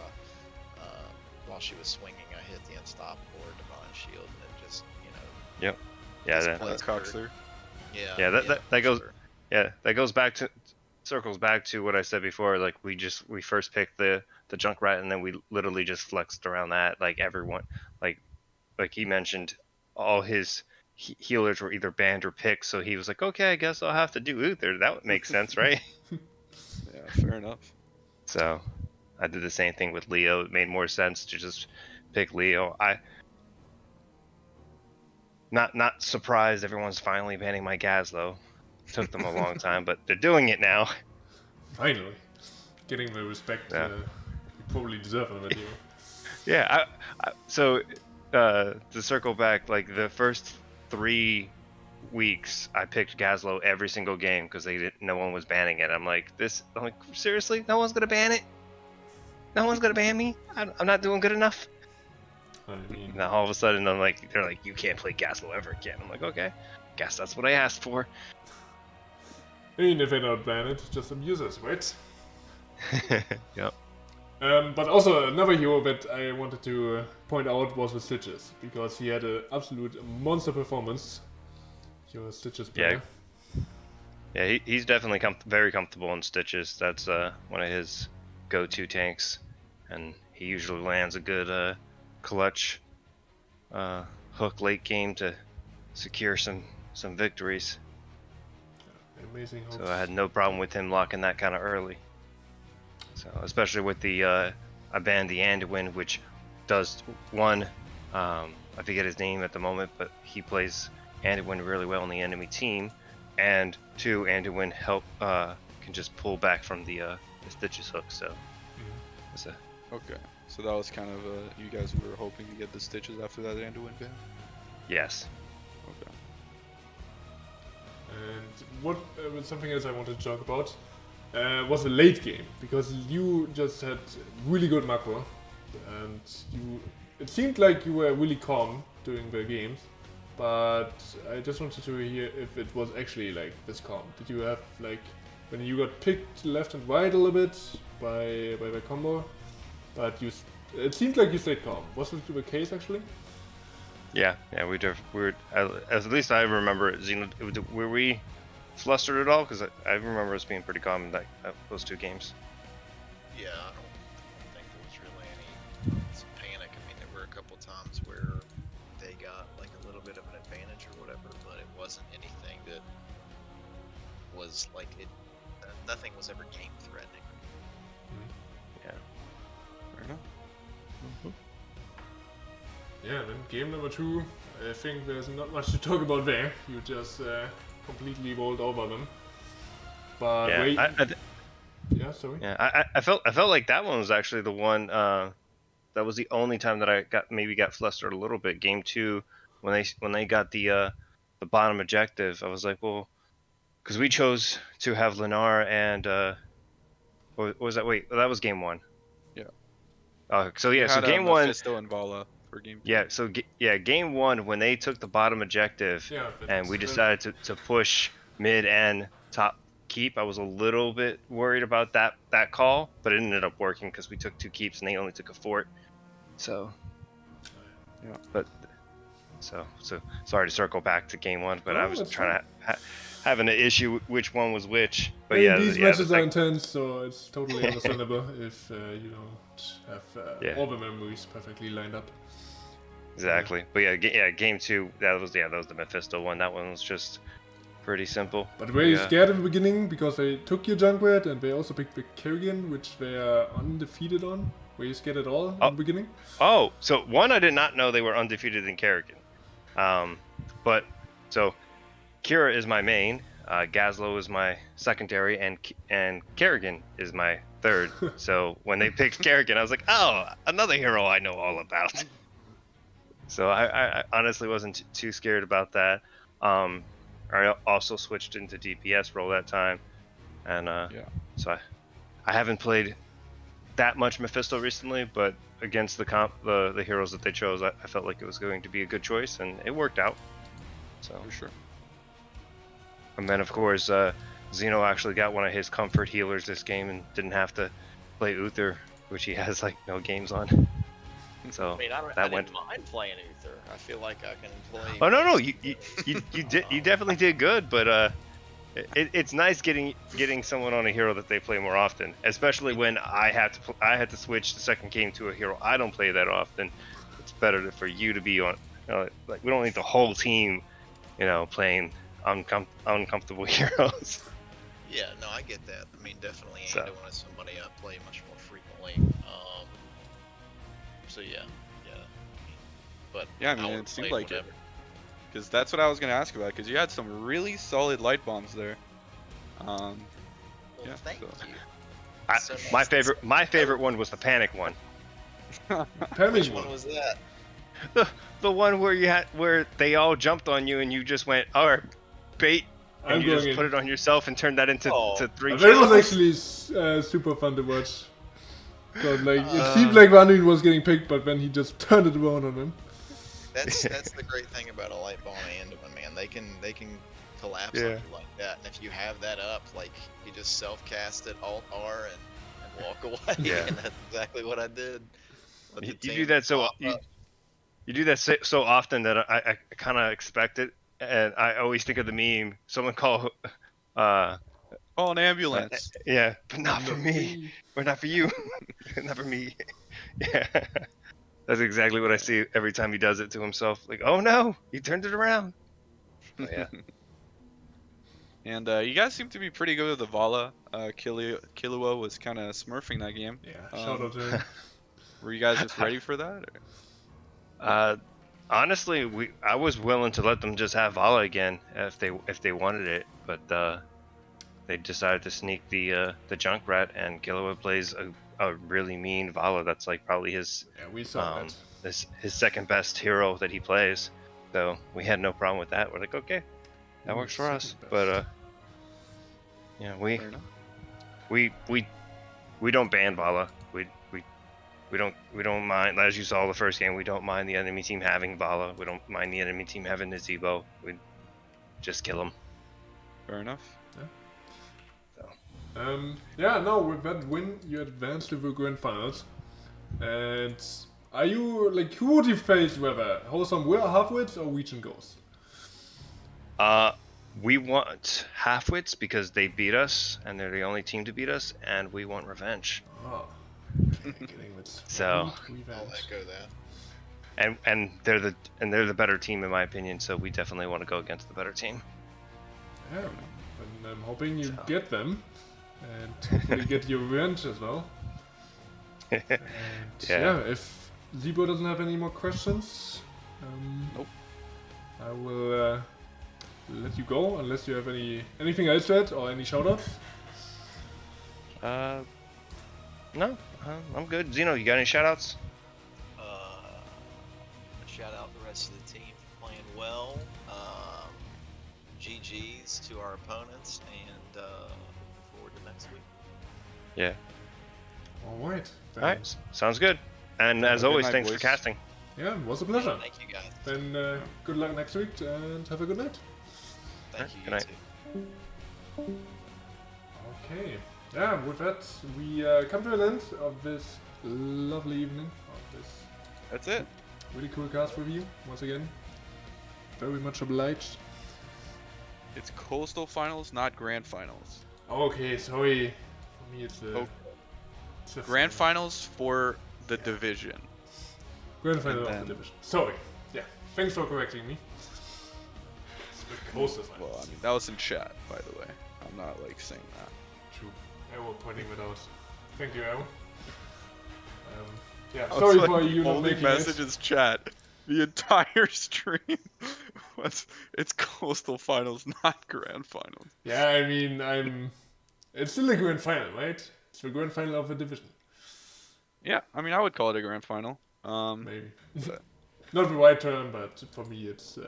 while she was swinging, I hit the unstoppable or divine shield, and it just, Yep. Yeah. just plays cockster. Yeah, that goes. sure. Yeah, that goes back to circles back to what I said before. Like we first picked the Junkrat, and then we literally just flexed around that. Like everyone, like he mentioned, all his healers were either banned or picked. So he was like, okay, I guess I'll have to do Uther. That would make sense, right? Yeah, fair enough. So I did the same thing with Leo. It made more sense to just pick Leo. Not surprised everyone's finally banning my Gazlo. Took them a long time, but they're doing it now. Finally, getting the respect you probably deserve of it. Yeah. So to circle back, like the first 3 weeks, I picked Gazlo every single game because no one was banning it. I'm like, seriously, no one's gonna ban it. No one's gonna ban me. I'm not doing good enough. I mean, Now all of a sudden, they're like, you can't play Gazlo ever again. I'm like, okay, guess that's what I asked for. if they don't ban it, just abuse us, right? Yep. But also another hero that I wanted to point out was the Stitches, because he had an absolute monster performance. Your Stitches player. Yeah, he's definitely very comfortable in Stitches. That's one of his go-to tanks, and he usually lands a good clutch hook late game to secure some victories. Amazing hooks. So I had no problem with him locking that kind of early. So especially with the I banned the Anduin, which does one, I forget his name at the moment, but he plays Anduin really well on the enemy team, and 2, Anduin can just pull back from the Stitches hook. So it's Okay, so that was kind of you guys were hoping to get the Stitches after that Anduin ban? yes. Okay. And what something else I wanted to talk about was the late game, because you just had really good macro, and it seemed like you were really calm during the games, but I just wanted to hear if it was actually like this calm. Did you have like when you got picked left and right a little bit by the combo, but it seemed like you stayed calm. Was it the case actually? Yeah, we were at least I remember it. Were we flustered at all? Because I remember us being pretty calm in those 2 games. Yeah, I don't think there was really any panic. I mean, there were a couple times where they got like a little bit of an advantage or whatever, but it wasn't anything that was like it. Nothing was ever game threatening. Yeah. Fair enough. Yeah, then game number 2, I think there's not much to talk about there. You just completely rolled over them. But Yeah, wait. yeah, sorry. Yeah, I felt like that one was actually the one. That was the only time that I got flustered a little bit. Game 2, when they got the bottom objective, I was like, well, because we chose to have Lennar and what was that? Wait, that was game 1. Yeah. So You yeah, so had, game 1. Mephisto and Vala for game 2. Yeah, so game 1 when they took the bottom objective, Yeah, and we decided to push mid and top keep, I was a little bit worried about that call, but it ended up working because we took 2 keeps and they only took a fort. So, Yeah. but so sorry to circle back to game 1, but No, I was that's trying to having an issue which one was which. But I mean, yeah, these yeah, matches are intense, so it's totally understandable if you don't have Yeah. all the memories perfectly lined up. exactly. But yeah, game 2 that was the Mephisto one. That one was just pretty simple. But were you Yeah. scared in the beginning because they took your Junkrat and they also picked the Kerrigan, which they are undefeated on? Were you scared at all in the beginning? Oh, so one, I did not know they were undefeated in Kerrigan. But so Kira is my main, Gazlo is my secondary, and Kerrigan is my third. So when they picked Kerrigan, I was like, oh, another hero I know all about. So I honestly wasn't too scared about that. I also switched into DPS role that time, and so I haven't played that much Mephisto recently, but against the heroes that they chose, I felt like it was going to be a good choice, and it worked out. So For sure. and then of course Zeno actually got one of his comfort healers this game and didn't have to play Uther, which he has like no games on. So I mean, I didn't mind playing Uther. I feel like I can play. Oh no, you definitely did good, but it's nice getting someone on a hero that they play more often, especially when I had to switch the second game to a hero I don't play that often. It's better for you to be on, like we don't need the whole team, playing uncomfortable heroes. Yeah, no, I get that. I mean, definitely So. Ando is somebody I play much more frequently. So yeah. But Yeah, I mean, would it seemed play like it. whatever. Because that's what I was going to ask about, because you had some really solid light bombs there. Well, Yeah, thank so- you. So My favorite one was the panic one. Which one was that? The one where they all jumped on you and you just went, all right, bait, and I'm you just going put in. it on yourself and turned that into to 3 That kills. was actually super fun to watch. Because it seemed like Vanin was getting picked, but then he just turned it around on him. That's the great thing about a light bomb and one, man. They can collapse on Yeah. you like that, and if you have that up, like you just self cast it, Alt R, and walk away. Yeah. And that's exactly what I did. Let the You do team that so pop you, up. you do that so often that I kind of expect it, and I always think of the meme. Someone call, Oh, an ambulance. yeah, but not for me, or not for you, not for me. Yeah, that's exactly what I see every time he does it to himself. Like, oh no, he turned it around. But yeah. And you guys seem to be pretty good with the Vala. Killua was kind of smurfing that game. Yeah, shout out to him. Were you guys just ready for that? Honestly, I was willing to let them just have Vala again if they wanted it, but they decided to sneak the Junkrat, and Killua plays a really mean Vala. That's like probably his Yeah, we saw that. his second best hero that he plays. So we had no problem with that. We're like, okay, that works for us. Second But best. yeah, Fair enough. we don't ban Vala. We don't mind, as you saw the first game, we don't mind the enemy team having Vala. We don't mind the enemy team having Nazebo. We just kill them. Fair enough. Yeah, no, with that win, you advanced to the grand finals. And are you, like, who would you face whether Wholesome Halfwits or ReGen Ghost? We want Halfwits because they beat us, and they're the only team to beat us, and we want revenge. Oh, okay, getting with So- sweet I'll revenge. echo that. And they're the better team in my opinion. So we definitely want to go against the better team. Yeah, and I'm hoping you So. get them, and hopefully get your revenge as well. And yeah, if Zebo doesn't have any more questions, Nope. I will let you go unless you have anything else to add or any shoutouts. No, I'm good. Zeno, you got any shoutouts? Shout out the rest of the team for playing well. GG's to our opponents, and looking forward to next week. Yeah. All right. Then, All right. Sounds good. And as Good always, night, thanks boys. for casting. Yeah, it was a pleasure. Thank you guys. Then good luck next week and have a good night. Thank you. Good night. You too. Okay. Yeah, with that, we come to an end of this lovely evening, of this That's it. really cool cast review. Once again, very much obliged. It's Coastal Finals, not Grand Finals. Okay, sorry. For me, it's Okay. it's a Grand final. Finals for the division. Grand final and of then- the division. Sorry. Yeah. Thanks for correcting me. It's the coastal finals. Well, I mean, that was in chat, by the way. I'm not like saying that. True. Arrow pointing it out. Thank you, Arrow. Yeah, I was sorry like, for the you not only making message it. is chat. The entire stream was it's Coastal Finals, not Grand Finals. Yeah, I mean, it's still a grand final, right? It's the grand final of a division. Yeah, I mean, I would call it a Grand Final. Maybe. but Not the right term, but for me, it's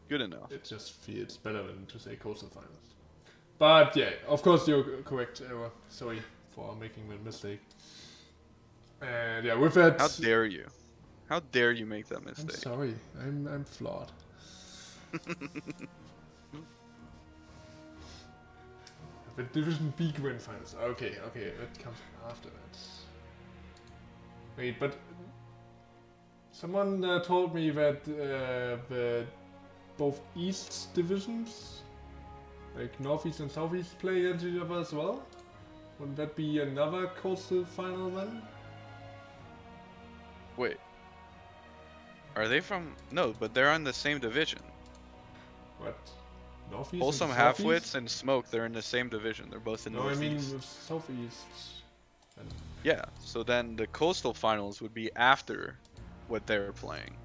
good enough. it just feels better than to say coastal finals. But yeah, of course you're correct, Arrow. Sorry for making that mistake. And yeah, with that. How dare you? How dare you make that I'm mistake? sorry. I'm flawed. The Division B Grand Finals. Okay, that comes after that. Wait, but someone told me that the both East divisions, like Northeast and Southeast, play against each other as well. Wouldn't that be another coastal final then? Wait. Are they from... No, but they're on the same division. What? Northeast Wholesome and Halfwits Southeast? and Smoke, they're in the same division. They're both in No, I mean Northeast. with Southeast. And Yeah, so then the Coastal Finals would be after what they're playing.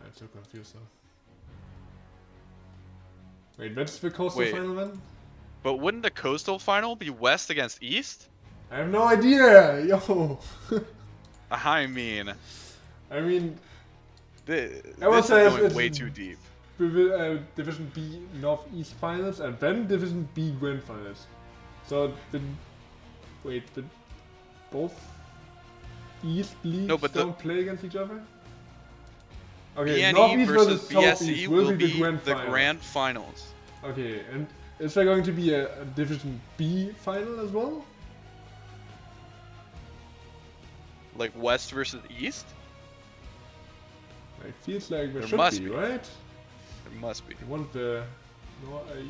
I'm so confused now. Wait, that's the coastal Wait. final then? But wouldn't the Coastal Final be West against East? I have no idea, yo. I mean, I mean, this would is say going it's- way too deep. Division B Northeast Finals and then Division B Grand Finals. So wait, both East leagues No, but the- don't play against each other? Okay, BNE Northeast versus Southeast BSE will will be be the Grand the Final. Grand Finals. Okay, and is there going to be a Division B final as well? Like West versus East? It feels like there There should must be, be. right? There must be. You want the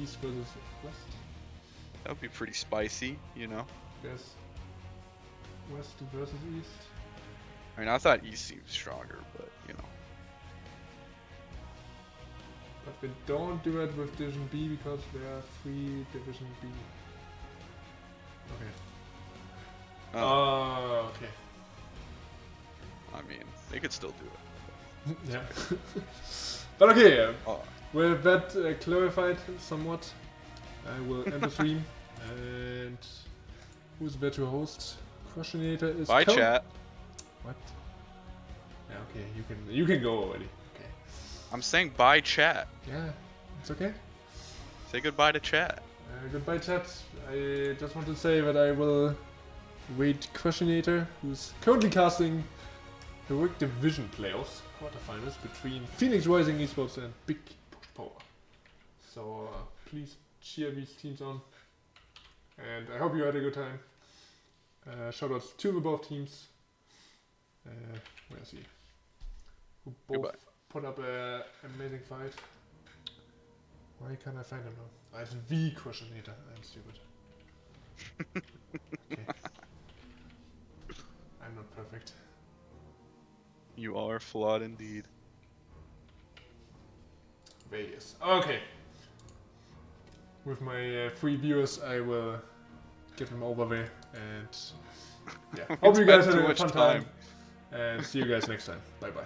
East versus West? That would be pretty spicy, you know? Yes. West versus East. I mean, I thought East seemed stronger, but, you know. But we don't do it with Division B because there are 3 Division B. Okay. Oh, Okay. I mean, they could still do it. Yeah. But okay, Oh, with that clarified somewhat, I will end the stream. And who's there to host? Questionator is bye, Co- chat. What? Yeah, okay, you can go already. Okay. I'm saying bye, chat. Yeah, it's okay. Say goodbye to chat. Goodbye, chat. I just want to say that I will wait Questionator, who's currently casting Heroic Division playoffs, quarterfinals between Phoenix Rising Esports and Big Push Power. So please cheer these teams on, and I hope you had a good time. Shoutouts to the both teams. Where is he? Who both Goodbye. put up an amazing fight. Why can't I find him now? It's the Questionator. I'm stupid. Okay. I'm not perfect. You are flawed indeed. Vegas. Okay. With my 3 viewers, I will get them over there. And yeah, hope you guys had spent too a much fun time. And see you guys next time. Bye bye.